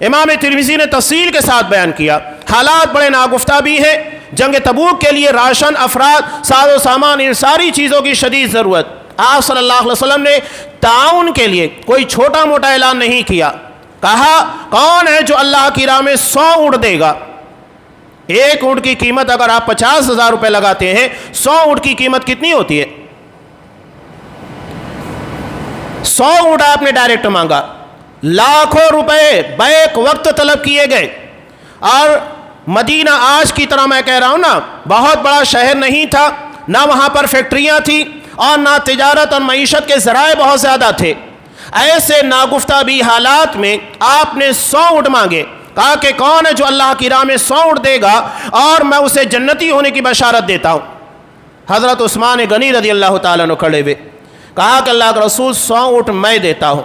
امام ترمذی نے تفصیل کے ساتھ بیان کیا، حالات بڑے ناگفتہ بھی ہیں۔ جنگ تبوک کے لیے راشن، افراد، ساز و سامان، ان ساری چیزوں کی شدید ضرورت۔ آپ صلی اللہ علیہ وسلم نے تعاون کے لیے کوئی چھوٹا موٹا اعلان نہیں کیا۔ کہا کون ہے جو اللہ کی راہ میں 100 اونٹ دے گا؟ ایک اونٹ کی قیمت اگر آپ 50,000 روپے لگاتے ہیں، 100 اونٹ کی قیمت کتنی ہوتی ہے؟ 100 اونٹ آپ نے ڈائریکٹ مانگا، لاکھوں روپے بیک وقت طلب کیے گئے۔ اور مدینہ آج کی طرح میں کہہ رہا ہوں نا، بہت بڑا شہر نہیں تھا، نہ وہاں پر فیکٹریاں تھیں، اور نہ تجارت اور معیشت کے ذرائع بہت زیادہ تھے۔ ایسے ناگفتہ بھی حالات میں آپ نے 100 اونٹ مانگے۔ کہا کہ کون ہے جو اللہ کی راہ میں 100 اونٹ دے گا اور میں اسے جنتی ہونے کی بشارت دیتا ہوں۔ حضرت عثمان غنی رضی اللہ تعالیٰ نے کھڑے ہوئے کہا کہ اللہ کا رسول 100 اونٹ میں دیتا ہوں،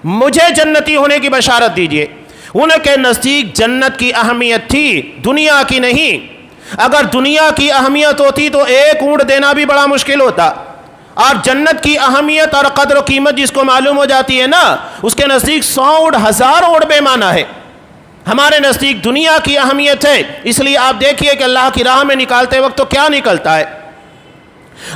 مجھے جنتی ہونے کی بشارت دیجئے۔ ان کے نزدیک جنت کی اہمیت تھی، دنیا کی نہیں۔ اگر دنیا کی اہمیت ہوتی تو ایک اونٹ دینا بھی بڑا مشکل ہوتا، اور جنت کی اہمیت اور قدر و قیمت جس کو معلوم ہو جاتی ہے نا، اس کے نزدیک 100 اونٹ 1000 اونٹ بے معنی ہے۔ ہمارے نزدیک دنیا کی اہمیت ہے، اس لیے آپ دیکھیے کہ اللہ کی راہ میں نکالتے وقت تو کیا نکلتا ہے۔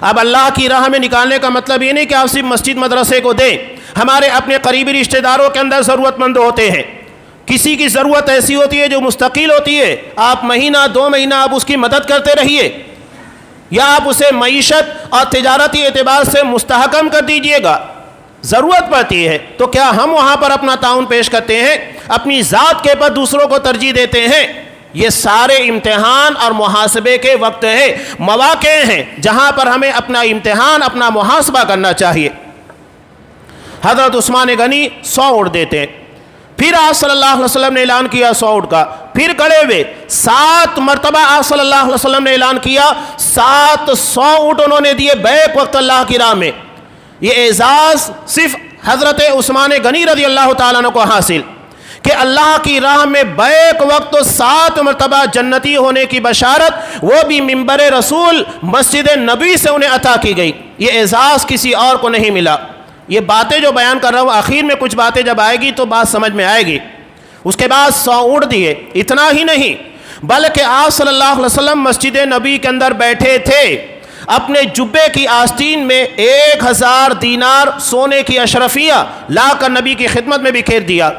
اب اللہ کی راہ میں نکالنے کا مطلب یہ نہیں کہ آپ صرف مسجد مدرسے کو دیں۔ ہمارے اپنے قریبی رشتہ داروں کے اندر ضرورت مند ہوتے ہیں، کسی کی ضرورت ایسی ہوتی ہے جو مستقل ہوتی ہے، آپ مہینہ 2 مہینہ آپ اس کی مدد کرتے رہیے، یا آپ اسے معیشت اور تجارتی اعتبار سے مستحکم کر دیجئے گا۔ ضرورت پڑتی ہے تو کیا ہم وہاں پر اپنا تعاون پیش کرتے ہیں؟ اپنی ذات کے پر دوسروں کو ترجیح دیتے ہیں؟ یہ سارے امتحان اور محاسبے کے وقت ہیں، مواقع ہیں جہاں پر ہمیں اپنا امتحان، اپنا محاسبہ کرنا چاہیے۔ حضرت عثمان غنی 100 اونٹ دیتے ہیں۔ پھر آپ صلی اللہ علیہ وسلم نے اعلان کیا 100 اونٹ کا، پھر کڑے ہوئے 7 مرتبہ آپ صلی اللہ علیہ وسلم نے اعلان کیا، 700 اونٹ انہوں نے دیے بیک وقت اللہ کی راہ میں۔ یہ اعزاز صرف حضرت عثمان غنی رضی اللہ تعالیٰ عنہ کو حاصل کہ اللہ کی راہ میں بیک وقت 7 مرتبہ جنتی ہونے کی بشارت، وہ بھی منبر رسول مسجد نبی سے انہیں عطا کی گئی۔ یہ اعزاز کسی اور کو نہیں ملا۔ یہ باتیں جو بیان کر رہا ہوں، آخر میں کچھ باتیں جب آئے گی تو بات سمجھ میں آئے گی۔ اس کے بعد 100 اونٹ دیے۔ اتنا ہی نہیں بلکہ آپ صلی اللہ علیہ وسلم مسجد نبی کے اندر بیٹھے تھے، اپنے جبے کی آستین میں 1000 دینار سونے کی اشرفیہ لا کر نبی کی خدمت میں بکھیر دیا۔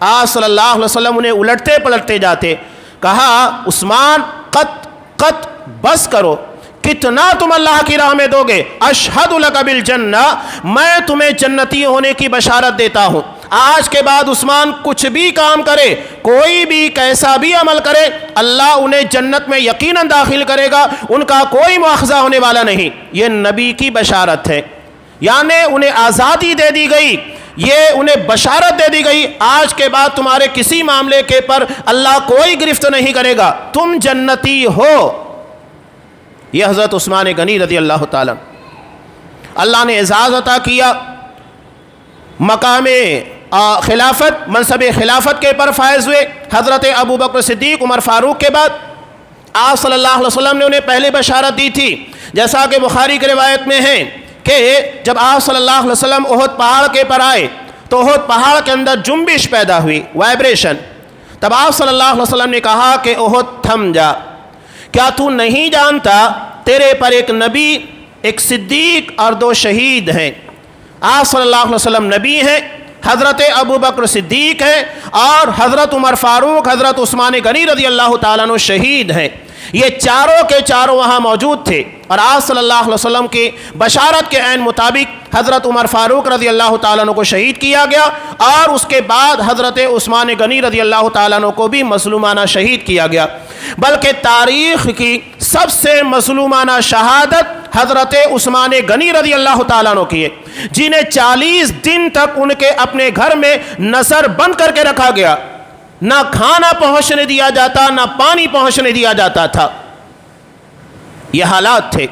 آپ صلی اللہ علیہ وسلم انہیں الٹتے پلٹتے جاتے، کہا عثمان قط بس کرو، کتنا تم اللہ کی راہ میں دو گے؟ اشہد لک بالجنہ، میں تمہیں جنتی ہونے کی بشارت دیتا ہوں۔ آج کے بعد عثمان کچھ بھی کام کرے، کوئی بھی کیسا بھی عمل کرے، اللہ انہیں جنت میں یقیناً داخل کرے گا، ان کا کوئی مواخذہ ہونے والا نہیں۔ یہ نبی کی بشارت ہے، یعنی انہیں آزادی دے دی گئی، یہ انہیں بشارت دے دی گئی، آج کے بعد تمہارے کسی معاملے کے پر اللہ کوئی گرفت نہیں کرے گا، تم جنتی ہو۔ یہ حضرت عثمان غنی رضی اللہ تعالیٰ، اللہ نے اعزاز عطا کیا، مقام خلافت، منصب خلافت کے پر فائز ہوئے۔ حضرت ابو بکر صدیق، عمر فاروق کے بعد آپ صلی اللہ علیہ وسلم نے انہیں پہلے بشارت دی تھی، جیسا کہ بخاری کی روایت میں ہے کہ جب آپ صلی اللہ علیہ وسلم احد پہاڑ کے پر آئے تو احد پہاڑ کے اندر جنبش پیدا ہوئی، وائبریشن۔ تب آپ صلی اللہ علیہ وسلم نے کہا کہ احد تھم جا، کیا تو نہیں جانتا تیرے پر ایک نبی، ایک صدیق اور 2 شہید ہیں؟ آپ صلی اللہ علیہ وسلم نبی ہیں، حضرت ابو بکر صدیق ہیں، اور حضرت عمر فاروق، حضرت عثمان غنی رضی اللہ تعالیٰ عنہ شہید ہیں۔ یہ چاروں کے چاروں وہاں موجود تھے، اور آپ صلی اللہ علیہ وسلم کی بشارت کے عین مطابق حضرت عمر فاروق رضی اللہ تعالیٰ عنہ کو شہید کیا گیا، اور اس کے بعد حضرت عثمان غنی رضی اللہ تعالیٰ عنہ کو بھی مظلومانہ شہید کیا گیا۔ بلکہ تاریخ کی سب سے مظلومانہ شہادت حضرت عثمان غنی رضی اللہ تعالیٰ عنہ کی ہے، جنہیں 40 دن تک ان کے اپنے گھر میں نظر بند کر کے رکھا گیا، نہ کھانا پہنچنے دیا جاتا، نہ پانی پہنچنے دیا جاتا تھا۔ یہ حالات تھے۔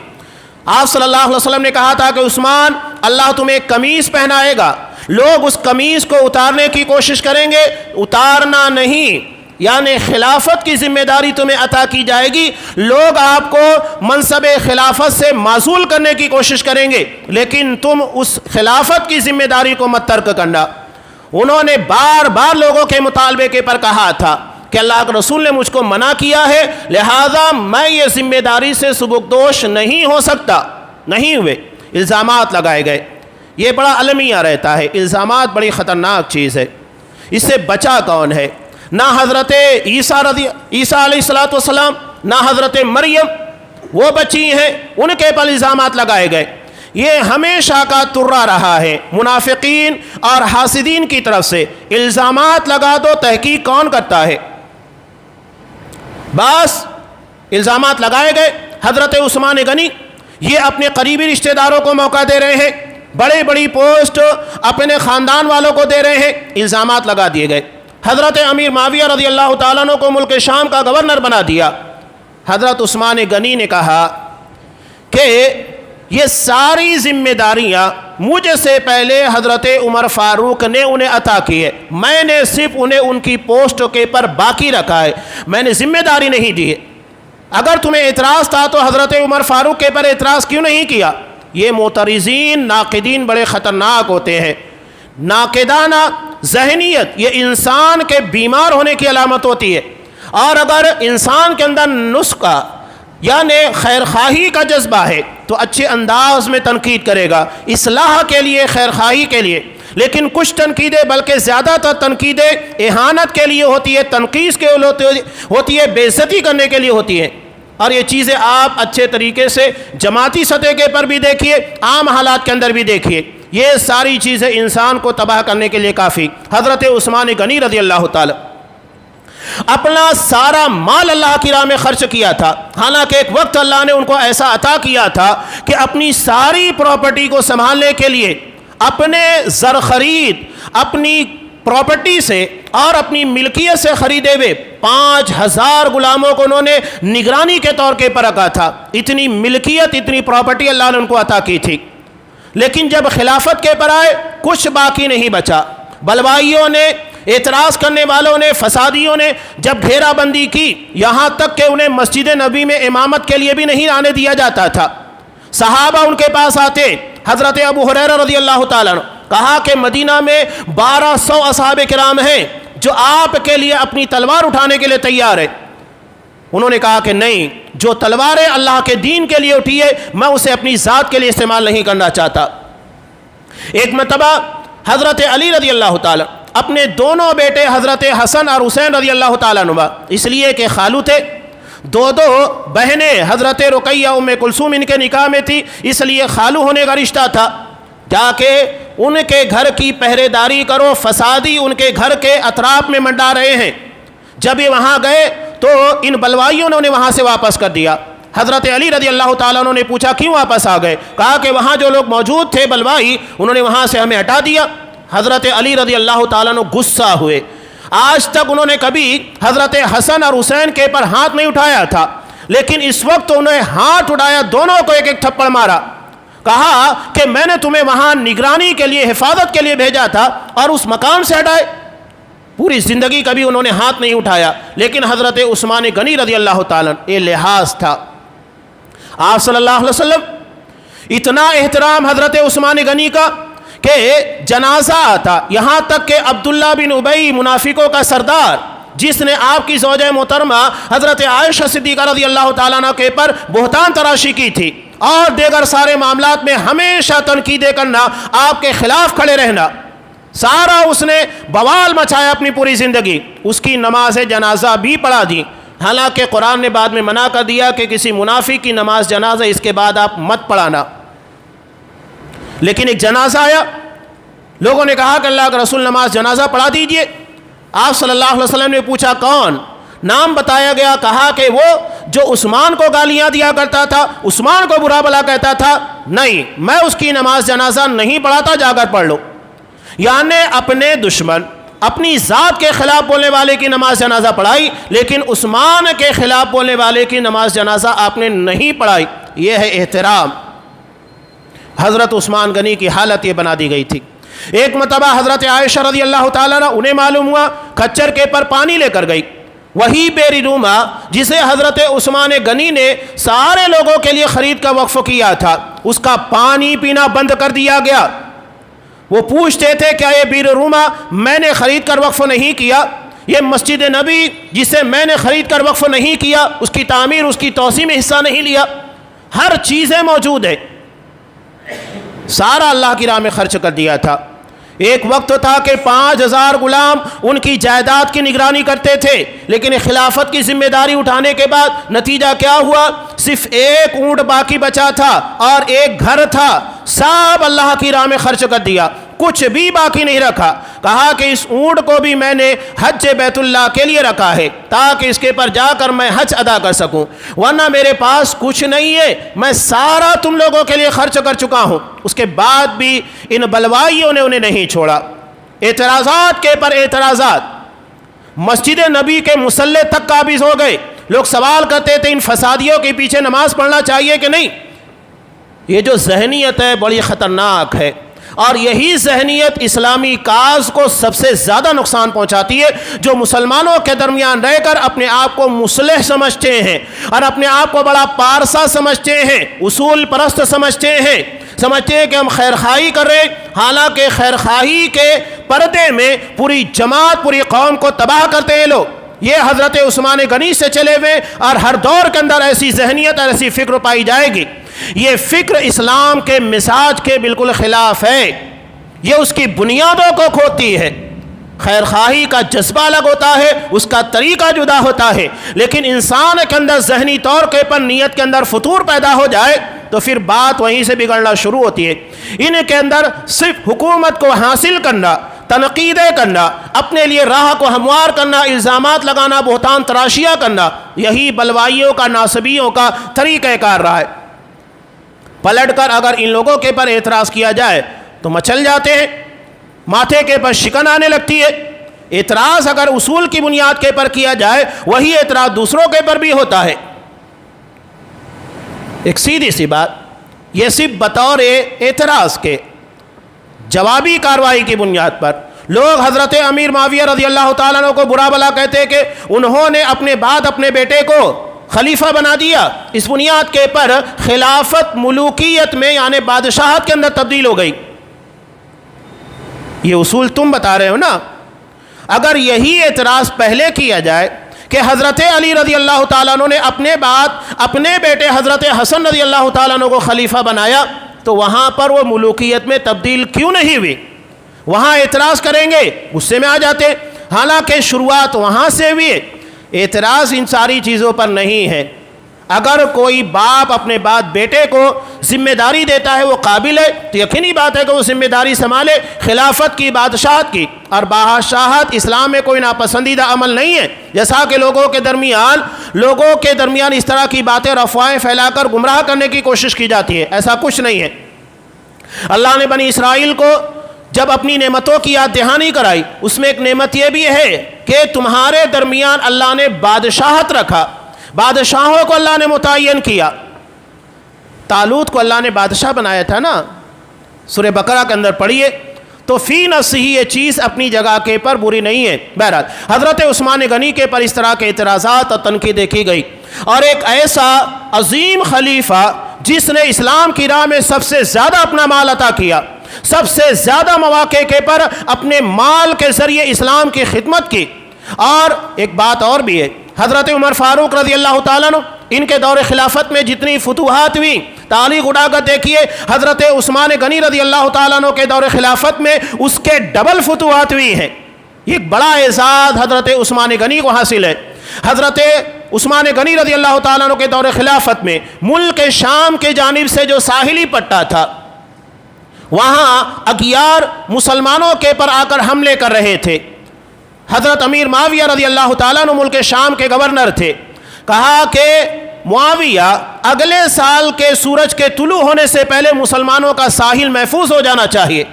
آپ صلی اللہ علیہ وسلم نے کہا تھا کہ عثمان، اللہ تمہیں ایک قمیص پہنائے گا، لوگ اس قمیص کو اتارنے کی کوشش کریں گے، اتارنا نہیں، یعنی خلافت کی ذمہ داری تمہیں عطا کی جائے گی، لوگ آپ کو منصب خلافت سے معزول کرنے کی کوشش کریں گے، لیکن تم اس خلافت کی ذمہ داری کو مت ترک کرنا۔ انہوں نے بار بار لوگوں کے مطالبے کے پر کہا تھا کہ اللہ کے رسول نے مجھ کو منع کیا ہے، لہذا میں یہ ذمہ داری سے سبکدوش نہیں ہو سکتا۔ نہیں ہوئے، الزامات لگائے گئے۔ یہ بڑا المیہ رہتا ہے، الزامات بڑی خطرناک چیز ہے، اس سے بچا کون ہے؟ نہ حضرت عیسیٰ علیہ السلام، نہ حضرت مریم، وہ بچی ہیں، ان کے پر الزامات لگائے گئے۔ یہ ہمیشہ کا ترا رہا ہے منافقین اور حاسدین کی طرف سے، الزامات لگا دو، تحقیق کون کرتا ہے؟ بس الزامات لگائے گئے۔ حضرت عثمان غنی یہ اپنے قریبی رشتہ داروں کو موقع دے رہے ہیں، بڑی بڑی پوسٹ اپنے خاندان والوں کو دے رہے ہیں، الزامات لگا دیے گئے۔ حضرت امیر معاویہ رضی اللہ تعالیٰ عنہ کو ملک شام کا گورنر بنا دیا۔ حضرت عثمان غنی نے کہا کہ یہ ساری ذمہ داریاں مجھ سے پہلے حضرت عمر فاروق نے انہیں عطا کی ہے، میں نے صرف انہیں ان کی پوسٹ کے پر باقی رکھا ہے، میں نے ذمہ داری نہیں دی ہے۔ اگر تمہیں اعتراض تھا تو حضرت عمر فاروق کے پر اعتراض کیوں نہیں کیا؟ یہ معترضین، ناقدین بڑے خطرناک ہوتے ہیں۔ ناقدانہ ذہنیت یہ انسان کے بیمار ہونے کی علامت ہوتی ہے، اور اگر انسان کے اندر نسخہ یعنی خیرخواہی کا جذبہ ہے تو اچھے انداز میں تنقید کرے گا، اصلاح کے لیے، خیرخواہی کے لیے۔ لیکن کچھ تنقیدیں، بلکہ زیادہ تر تنقیدیں اہانت کے لیے ہوتی ہے، تنقید کے لیے ہوتی ہے، بے عزتی کرنے کے لیے ہوتی ہے۔ اور یہ چیزیں آپ اچھے طریقے سے جماعتی سطح کے پر بھی دیکھیے، عام حالات کے اندر بھی دیکھیے، یہ ساری چیزیں انسان کو تباہ کرنے کے لیے کافی۔ حضرت عثمان غنی رضی اللہ تعالی اپنا سارا مال اللہ کی راہ میں خرچ کیا تھا، حالانکہ ایک وقت اللہ نے ان کو ایسا عطا کیا تھا کہ اپنی ساری پراپرٹی کو سنبھالنے کے لیے اپنے زر خرید، اپنی پراپرٹی سے اور اپنی ملکیت سے خریدے ہوئے 5000 غلاموں کو انہوں نے نگرانی کے طور کے پر رکھا تھا۔ اتنی ملکیت، اتنی پراپرٹی اللہ نے ان کو عطا کی تھی، لیکن جب خلافت کے پر آئے کچھ باقی نہیں بچا۔ بلوائیوں نے اعتراض کرنے والوں نے، فسادیوں نے جب گھیرا بندی کی، یہاں تک کہ انہیں مسجد نبی میں امامت کے لیے بھی نہیں آنے دیا جاتا تھا۔ صحابہ ان کے پاس آتے، حضرت ابو ہریرہ رضی اللہ تعالیٰ عنہ کہا کہ مدینہ میں 1200 اصحاب کرام ہیں جو آپ کے لیے اپنی تلوار اٹھانے کے لیے تیار ہے۔ انہوں نے کہا کہ نہیں، جو تلواریں اللہ کے دین کے لیے اٹھی ہے میں اسے اپنی ذات کے لیے استعمال نہیں کرنا چاہتا۔ ایک مرتبہ حضرت علی رضی اللہ تعالیٰ اپنے دونوں بیٹے حضرت حسن اور حسین رضی اللہ تعالیٰ عنہ، اس لیے کہ خالو تھے، دو بہنیں حضرت رقیہ ام کلثوم ان کے نکاح میں تھی، اس لیے خالو ہونے کا رشتہ تھا، جا کے ان کے گھر کی پہرے داری کرو، فسادی ان کے گھر کے اطراف میں منڈا رہے ہیں۔ جب یہ وہاں گئے تو ان بلوائیوں نے انہیں وہاں سے واپس کر دیا۔ حضرت علی رضی اللہ تعالیٰ عنہ نے پوچھا کیوں واپس آ گئے؟ کہا کہ وہاں جو لوگ موجود تھے بلوائی، انہوں نے وہاں سے ہمیں ہٹا دیا۔ حضرت علی رضی اللہ تعالیٰ عنہ غصہ ہوئے۔ آج تک انہوں نے کبھی حضرت حسن اور حسین کے پر ہاتھ نہیں اٹھایا تھا، لیکن اس وقت انہوں نے ہاتھ اٹھایا، دونوں کو ایک ایک تھپڑ مارا، کہا کہ میں نے تمہیں وہاں نگرانی کے لیے، حفاظت کے لیے بھیجا تھا اور اس مقام سے ہٹائے۔ پوری زندگی کبھی انہوں نے ہاتھ نہیں اٹھایا، لیکن حضرت عثمان غنی رضی اللہ تعالیٰ یہ لحاظ تھا۔ آپ صلی اللہ علیہ وسلم اتنا احترام حضرت عثمان غنی کا کہ جنازہ آتا، یہاں تک کہ عبداللہ بن ابی منافقوں کا سردار، جس نے آپ کی زوجہ محترمہ حضرت عائشہ صدیقہ رضی اللہ تعالیٰ عنہ کے پر بہتان تراشی کی تھی اور دیگر سارے معاملات میں ہمیشہ تنقیدیں کرنا، آپ کے خلاف کھڑے رہنا، سارا اس نے بوال مچایا اپنی پوری زندگی، اس کی نماز جنازہ بھی پڑھا دی۔ حالانکہ قرآن نے بعد میں منع کر دیا کہ کسی منافق کی نماز جنازہ اس کے بعد آپ مت پڑھانا، لیکن ایک جنازہ آیا، لوگوں نے کہا کہ اللہ کا رسول نماز جنازہ پڑھا دیجئے۔ آپ صلی اللہ علیہ وسلم نے پوچھا کون؟ نام بتایا گیا، کہا کہ وہ جو عثمان کو گالیاں دیا کرتا تھا، عثمان کو برا بھلا کہتا تھا، نہیں میں اس کی نماز جنازہ نہیں پڑھاتا، جا کر پڑھ لو۔ یعنی اپنے دشمن، اپنی ذات کے خلاف بولنے والے کی نماز جنازہ پڑھائی، لیکن عثمان کے خلاف بولنے والے کی نماز جنازہ آپ نے نہیں پڑھائی۔ یہ ہے احترام۔ حضرت عثمان غنی کی حالت یہ بنا دی گئی تھی۔ ایک مرتبہ حضرت عائشہ رضی اللہ تعالیٰ عنہ انہیں معلوم ہوا کچر کے پر پانی لے کر گئی، وہی بیری روما جسے حضرت عثمان غنی نے سارے لوگوں کے لیے خرید کا وقف کیا تھا، اس کا پانی پینا بند کر دیا گیا۔ وہ پوچھتے تھے کیا یہ بیر روما میں نے خرید کر وقف نہیں کیا؟ یہ مسجد نبی جسے میں نے خرید کر وقف نہیں کیا، اس کی تعمیر، اس کی توسیع میں حصہ نہیں لیا؟ ہر چیزیں موجود ہے، سارا اللہ کی راہ میں خرچ کر دیا تھا۔ ایک وقت تھا کہ 5000 غلام ان کی جائیداد کی نگرانی کرتے تھے، لیکن خلافت کی ذمہ داری اٹھانے کے بعد نتیجہ کیا ہوا؟ صرف ایک اونٹ باقی بچا تھا اور ایک گھر تھا، سب اللہ کی راہ میں خرچ کر دیا، کچھ بھی باقی نہیں رکھا۔ کہا کہ اس اونٹ کو بھی میں نے حج بیت اللہ کے لیے رکھا ہے تاکہ اس کے پر جا کر میں حج ادا کر سکوں، ورنہ میرے پاس کچھ نہیں ہے، میں سارا تم لوگوں کے لیے خرچ کر چکا ہوں۔ اس کے بعد بھی ان بلوائیوں نے انہیں نہیں چھوڑا۔ اعتراضات کے پر اعتراضات، مسجد نبی کے مصلے تک قابض ہو گئے۔ لوگ سوال کرتے تھے ان فسادیوں کے پیچھے نماز پڑھنا چاہیے کہ نہیں؟ یہ جو ذہنیت ہے بڑی خطرناک ہے، اور یہی ذہنیت اسلامی کاز کو سب سے زیادہ نقصان پہنچاتی ہے، جو مسلمانوں کے درمیان رہ کر اپنے آپ کو مصلح سمجھتے ہیں اور اپنے آپ کو بڑا پارسا سمجھتے ہیں، اصول پرست سمجھتے ہیں کہ ہم خیر خواہی کر رہے ہیں، حالانکہ خیر خواہی کے پردے میں پوری جماعت، پوری قوم کو تباہ کرتے ہیں لوگ۔ یہ حضرت عثمان غنی سے چلے ہوئے، اور ہر دور کے اندر ایسی ذہنیت اور ایسی فکر پائی جائے گی۔ یہ فکر اسلام کے مزاج کے بالکل خلاف ہے، یہ اس کی بنیادوں کو کھوتی ہے۔ خیر خواہی کا جذبہ الگ ہوتا ہے، اس کا طریقہ جدا ہوتا ہے، لیکن انسان کے اندر ذہنی طور کے پر نیت کے اندر فطور پیدا ہو جائے تو پھر بات وہیں سے بگڑنا شروع ہوتی ہے۔ ان کے اندر صرف حکومت کو حاصل کرنا، تنقیدیں کرنا، اپنے لیے راہ کو ہموار کرنا، الزامات لگانا، بہتان تراشیاں کرنا، یہی بلوائیوں کا، ناصبیوں کا طریقہ کار رہا ہے۔ پلٹ کر اگر ان لوگوں کے پر اعتراض کیا جائے تو مچل جاتے ہیں، ماتھے کے پر شکن آنے لگتی ہے۔ اعتراض اگر اصول کی بنیاد کے پر کیا جائے، وہی اعتراض دوسروں کے پر بھی ہوتا ہے۔ ایک سیدھی سی بات، یہ صرف بطور اعتراض کے جوابی کارروائی کی بنیاد پر لوگ حضرت امیر معاویہ رضی اللہ تعالیٰ عنہ کو برا بلا کہتے کہ انہوں نے اپنے بعد اپنے بیٹے کو خلیفہ بنا دیا، اس بنیاد کے پر خلافت ملوکیت میں یعنی بادشاہت کے اندر تبدیل ہو گئی۔ یہ اصول تم بتا رہے ہو نا۔ اگر یہی اعتراض پہلے کیا جائے کہ حضرت علی رضی اللہ تعالیٰ عنہ نے اپنے بعد اپنے بیٹے حضرت حسن رضی اللہ تعالیٰ عنہ کو خلیفہ بنایا، تو وہاں پر وہ ملوکیت میں تبدیل کیوں نہیں ہوئی؟ وہاں اعتراض کریں گے، غصے میں آ جاتے، حالانکہ شروعات وہاں سے ہوئی۔ اعتراض ان ساری چیزوں پر نہیں ہے۔ اگر کوئی باپ اپنے بعد بیٹے کو ذمہ داری دیتا ہے، وہ قابل ہے، تو یقینی بات ہے کہ وہ ذمہ داری سنبھالے خلافت کی، بادشاہت کی۔ اور بادشاہت اسلام میں کوئی ناپسندیدہ عمل نہیں ہے، جیسا کہ لوگوں کے درمیان اس طرح کی باتیں اور افواہیں پھیلا کر گمراہ کرنے کی کوشش کی جاتی ہے، ایسا کچھ نہیں ہے۔ اللہ نے بنی اسرائیل کو جب اپنی نعمتوں کی یاد دہانی کرائی، اس میں ایک نعمت یہ بھی ہے کہ تمہارے درمیان اللہ نے بادشاہت رکھا، بادشاہوں کو اللہ نے متعین کیا۔ طالوت کو اللہ نے بادشاہ بنایا تھا نا، سورہ بقرہ کے اندر پڑھیے، تو فی نفسہ ہی یہ چیز اپنی جگہ کے پر بری نہیں ہے۔ بہرحال حضرت عثمان غنی کے پر اس طرح کے اعتراضات اور تنقیدیں کی گئی، اور ایک ایسا عظیم خلیفہ جس نے اسلام کی راہ میں سب سے زیادہ اپنا مال عطا کیا، سب سے زیادہ مواقع کے پر اپنے مال کے ذریعے اسلام کی خدمت کی۔ اور ایک بات اور بھی ہے، حضرت عمر فاروق رضی اللہ تعالیٰ عنہ، ان کے دور خلافت میں جتنی فتوحات ہوئی، تاریخ اٹھا کر دیکھیے، حضرت عثمان غنی رضی اللہ تعالیٰ عنہ کے دور خلافت میں اس کے ڈبل فتوحات ہوئی ہیں۔ یہ بڑا اعزاز حضرت عثمان غنی کو حاصل ہے۔ حضرت عثمان غنی رضی اللہ تعالیٰ عنہ کے دور خلافت میں ملک شام کے جانب سے جو ساحلی پٹا تھا، وہاں اغیار مسلمانوں کے پر آ کر حملے کر رہے تھے۔ حضرت امیر معاویہ رضی اللہ تعالیٰ عنہ ملک شام کے گورنر تھے۔ کہا کہ معاویہ اگلے سال کے سورج کے طلوع ہونے سے پہلے مسلمانوں کا ساحل محفوظ ہو جانا چاہیے۔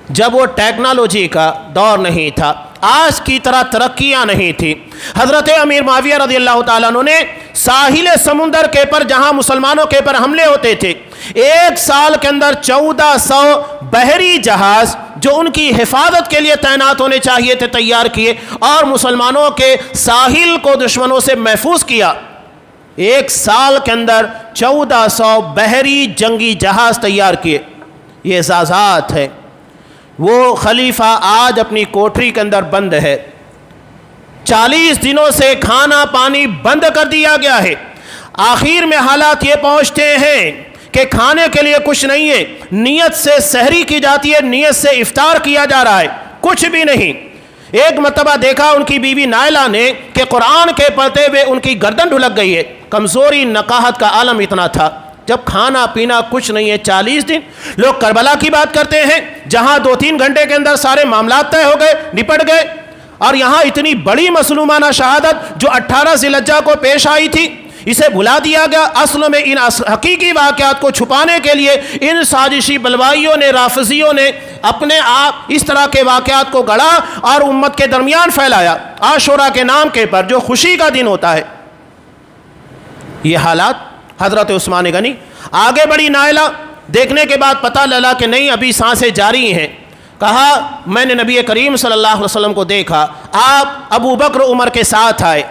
جب وہ ٹیکنالوجی کا دور نہیں تھا، آج کی طرح ترقیاں نہیں تھی، حضرت امیر معاویہ رضی اللہ تعالیٰ عنہ نے ساحل سمندر کے پر جہاں مسلمانوں کے پر حملے ہوتے تھے، ایک سال کے اندر 1400 بحری جہاز جو ان کی حفاظت کے لیے تعینات ہونے چاہیے تھے تیار کیے، اور مسلمانوں کے ساحل کو دشمنوں سے محفوظ کیا۔ ایک سال کے اندر 1400 بحری جنگی جہاز تیار کیے۔ یہ اعزازات ہے۔ وہ خلیفہ آج اپنی کوٹری کے اندر بند ہے، 40 دنوں سے کھانا پانی بند کر دیا گیا ہے۔ آخر میں حالات یہ پہنچتے ہیں کہ کھانے کے لیے کچھ نہیں ہے، نیت سے سحری کی جاتی ہے، نیت سے افطار کیا جا رہا ہے، کچھ بھی نہیں۔ ایک مرتبہ دیکھا ان کی بیوی نائلہ نے کہ قرآن کے پڑھتے ہوئے ان کی گردن ڈھلک گئی ہے، کمزوری نقاہت کا عالم اتنا تھا۔ جب کھانا پینا کچھ نہیں ہے 40 دن، لوگ کربلا کی بات کرتے ہیں جہاں 2-3 گھنٹے کے اندر سارے معاملات طے ہو گئے، نپٹ گئے، اور یہاں اتنی بڑی مظلومانہ شہادت جو 18 ذی الحجہ کو پیش آئی تھی، اسے بھلا دیا گیا۔ اصل میں ان حقیقی واقعات کو چھپانے کے لیے ان سازشی بلوائیوں نے، رافضیوں نے اپنے آپ اس طرح کے واقعات کو گڑھا اور امت کے درمیان پھیلایا، عاشورہ کے نام کے پر جو خوشی کا دن ہوتا ہے۔ یہ حالات حضرت عثمان غنی آگے بڑھی نائلہ، دیکھنے کے بعد پتہ لگا کہ نہیں ابھی سانسیں جاری ہیں۔ کہا میں نے نبی کریم صلی اللہ علیہ وسلم کو دیکھا، آپ ابو بکر عمر کے ساتھ آئے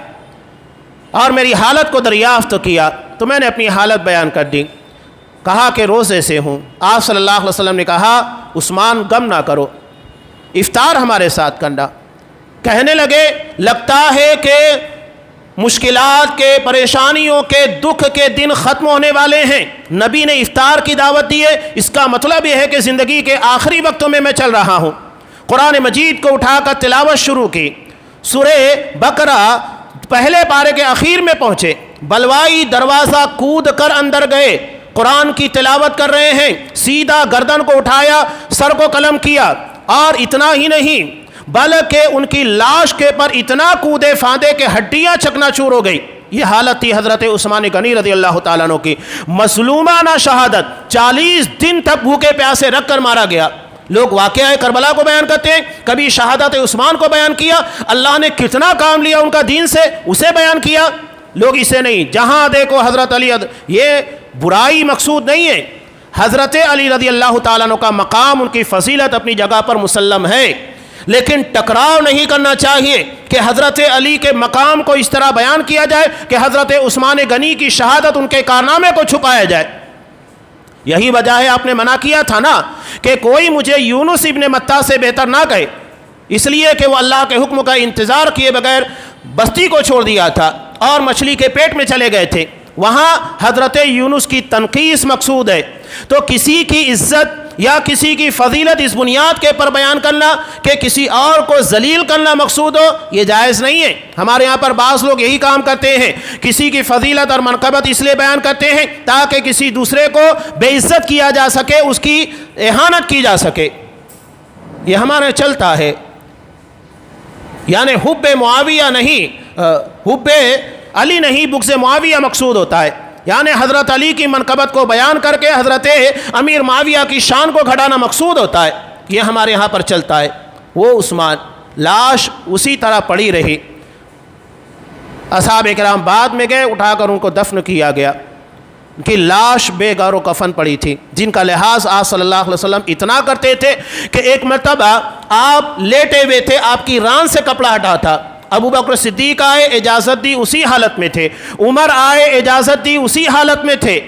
اور میری حالت کو دریافت کیا، تو میں نے اپنی حالت بیان کر دی۔ کہا کہ روزے سے ہوں۔ آپ صلی اللہ علیہ وسلم نے کہا عثمان غم نہ کرو، افطار ہمارے ساتھ کرنا۔ کہنے لگے لگتا ہے کہ مشکلات کے، پریشانیوں کے، دکھ کے دن ختم ہونے والے ہیں، نبی نے افطار کی دعوت دی ہے، اس کا مطلب یہ ہے کہ زندگی کے آخری وقتوں میں چل رہا ہوں۔ قرآن مجید کو اٹھا کر تلاوت شروع کی، سورہ بقرہ پہلے پارے کے اخیر میں پہنچے، بلوائی دروازہ کود کر اندر گئے، قرآن کی تلاوت کر رہے ہیں، سیدھا گردن کو اٹھایا، سر کو قلم کیا، اور اتنا ہی نہیں بلکہ ان کی لاش کے پر اتنا کودے پھاندے کہ ہڈیاں چکنا چور ہو گئی۔ یہ حالت تھی حضرت عثمان غنی رضی اللہ تعالیٰ عنہ کی۔ مظلومانہ شہادت، 40 دن تک بھوکے پیاسے رکھ کر مارا گیا۔ لوگ واقعہ کربلا کو بیان کرتے ہیں، کبھی شہادت عثمان کو بیان کیا، اللہ نے کتنا کام لیا ان کا دین سے اسے بیان کیا، لوگ اسے نہیں۔ جہاں دیکھو حضرت علی، یہ برائی مقصود نہیں ہے، حضرت علی رضی اللہ تعالیٰ عنہ کا مقام، ان کی فضیلت اپنی جگہ پر مسلم ہے، لیکن ٹکراؤ نہیں کرنا چاہیے کہ حضرت علی کے مقام کو اس طرح بیان کیا جائے کہ حضرت عثمان غنی کی شہادت، ان کے کارنامے کو چھپایا جائے۔ یہی وجہ ہے آپ نے منع کیا تھا نا کہ کوئی مجھے یونس ابن متیٰ سے بہتر نہ کہے، اس لیے کہ وہ اللہ کے حکم کا انتظار کیے بغیر بستی کو چھوڑ دیا تھا اور مچھلی کے پیٹ میں چلے گئے تھے۔ وہاں حضرت یونس کی تنقیص مقصود ہے، تو کسی کی عزت یا کسی کی فضیلت اس بنیاد کے پر بیان کرنا کہ کسی اور کو ذلیل کرنا مقصود ہو، یہ جائز نہیں ہے۔ ہمارے یہاں پر بعض لوگ یہی کام کرتے ہیں، کسی کی فضیلت اور منقبت اس لیے بیان کرتے ہیں تاکہ کسی دوسرے کو بے عزت کیا جا سکے، اس کی اہانت کی جا سکے۔ یہ ہمارے چلتا ہے، یعنی حب معاویہ نہیں، حب علی نہیں، بغض معاویہ مقصود ہوتا ہے، یعنی حضرت علی کی منقبت کو بیان کر کے حضرت امیر معاویہ کی شان کو گھٹانا مقصود ہوتا ہے۔ یہ ہمارے ہاں پر چلتا ہے۔ وہ عثمان، لاش اسی طرح پڑی رہی، اصحاب کرام بعد میں گئے، اٹھا کر ان کو دفن کیا گیا۔ ان کی لاش بے گار و کفن پڑی تھی، جن کا لحاظ آپ صلی اللہ علیہ وسلم اتنا کرتے تھے کہ ایک مرتبہ آپ لیٹے ہوئے تھے، آپ کی ران سے کپڑا ہٹا تھا، ابو بکر صدیق آئے، اجازت دی، اسی حالت میں تھے، عمر آئے، اجازت دی، اسی حالت میں تھے،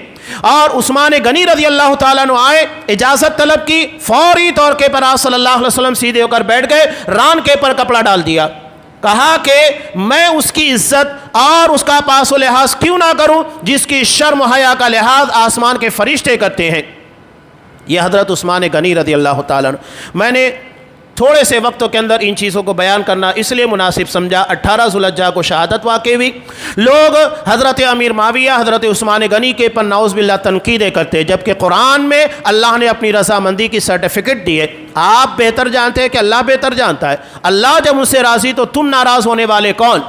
اور عثمان غنی رضی اللہ تعالیٰ عنہ آئے، اجازت طلب کی، فوری طور کے پر آپ صلی اللہ علیہ وسلم سیدھے ہو کر بیٹھ گئے، ران کے پر کپڑا ڈال دیا، کہا کہ میں اس کی عزت اور اس کا پاس و لحاظ کیوں نہ کروں جس کی شرم و حیا کا لحاظ آسمان کے فرشتے کرتے ہیں۔ یہ حضرت عثمان غنی رضی اللہ تعالیٰ عنہ، میں نے تھوڑے سے وقتوں کے اندر ان چیزوں کو بیان کرنا اس لیے مناسب سمجھا۔ 18 ذوالحجہ کو شہادت واقع ہوئی، لوگ حضرت امیر معاویہ، حضرت عثمان غنی کے پر نعوذ باللہ تنقیدیں کرتے، جبکہ قرآن میں اللہ نے اپنی رضامندی کی سرٹیفکیٹ دی ہے۔ آپ بہتر جانتے ہیں کہ اللہ بہتر جانتا ہے، اللہ جب ان سے راضی تو تم ناراض ہونے والے کون؟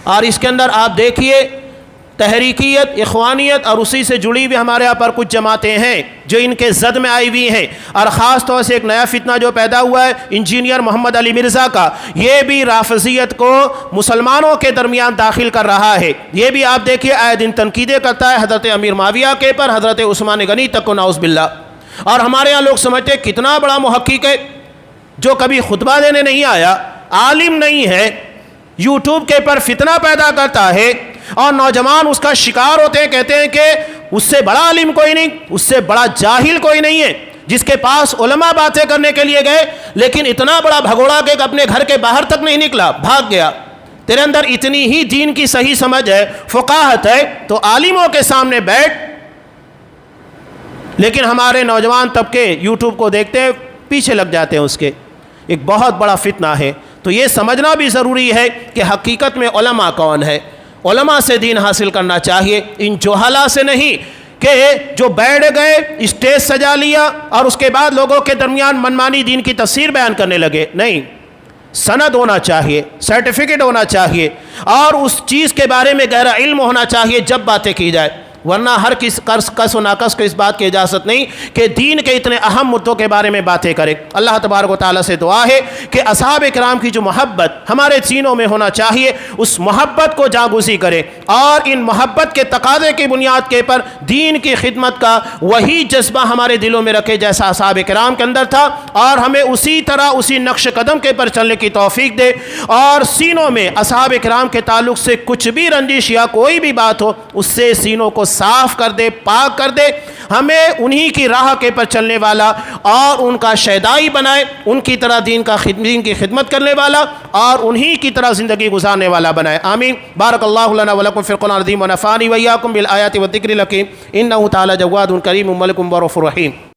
اور اس کے اندر آپ دیکھیے تحریکیت، اخوانیت اور اسی سے جڑی ہوئی ہمارے یہاں پر کچھ جماعتیں ہیں جو ان کے زد میں آئی ہوئی ہیں، اور خاص طور سے ایک نیا فتنہ جو پیدا ہوا ہے انجینئر محمد علی مرزا کا، یہ بھی رافضیت کو مسلمانوں کے درمیان داخل کر رہا ہے۔ یہ بھی آپ دیکھیے آئے دن تنقیدیں کرتا ہے حضرت امیر معاویہ کے پر، حضرت عثمان غنی تک کو نعوذ باللہ۔ اور ہمارے یہاں لوگ سمجھتے ہیں کتنا بڑا محقق ہے جو کبھی خطبہ دینے نہیں آیا، عالم نہیں ہے، یوٹیوب کے پر فتنہ پیدا کرتا ہے اور نوجوان اس کا شکار ہوتے ہیں، کہتے ہیں کہ اس سے بڑا عالم کوئی نہیں، اس سے بڑا جاہل کوئی نہیں ہے، جس کے پاس علماء باتیں کرنے کے لیے گئے لیکن اتنا بڑا بھگوڑا کہ اپنے گھر کے باہر تک نہیں نکلا، بھاگ گیا۔ تیرے اندر اتنی ہی دین کی صحیح سمجھ ہے، فقاہت ہے، تو عالموں کے سامنے بیٹھ۔ لیکن ہمارے نوجوان طبقے یوٹیوب کو دیکھتے ہیں، پیچھے لگ جاتے ہیں اس کے۔ ایک بہت بڑا فتنہ ہے، تو یہ سمجھنا بھی ضروری ہے کہ حقیقت میں علماء کون ہے۔ علماء سے دین حاصل کرنا چاہیے، ان جوہلا سے نہیں کہ جو بیٹھ گئے، اسٹیج سجا لیا اور اس کے بعد لوگوں کے درمیان منمانی دین کی تفسیر بیان کرنے لگے۔ نہیں، سند ہونا چاہیے، سرٹیفکیٹ ہونا چاہیے، اور اس چیز کے بارے میں گہرا علم ہونا چاہیے جب باتیں کی جائے، ورنہ ہر کس و ناقص کو اس بات کی اجازت نہیں کہ دین کے اتنے اہم مدوں کے بارے میں باتیں کرے۔ اللہ تبارک و تعالیٰ سے دعا ہے کہ اصحاب کرام کی جو محبت ہمارے سینوں میں ہونا چاہیے، اس محبت کو جاگوزی کرے، اور ان محبت کے تقاضے کی بنیاد کے پر دین کی خدمت کا وہی جذبہ ہمارے دلوں میں رکھے جیسا اصحاب کرام کے اندر تھا، اور ہمیں اسی طرح اسی نقش قدم کے پر چلنے کی توفیق دے، اور سینوں میں اصحاب کرام کے تعلق سے کچھ بھی رنجش یا کوئی بھی بات ہو، اس سے سینوں کو صاف کر دے، پاک کر دے، ہمیں انہی کی راہ کے پر چلنے والا اور ان کا شیدائی بنائے، ان کی طرح دین کی خدمت کرنے والا اور انہی کی طرح زندگی گزارنے والا بنائے۔ آمین۔ بارک اللہ لنا ولکم فی القرآن العظیم ونفعنی وإیاکم بالآیات والذکر الحکیم، انہ تعالی جواد کریم ملک برؤوف رحیم۔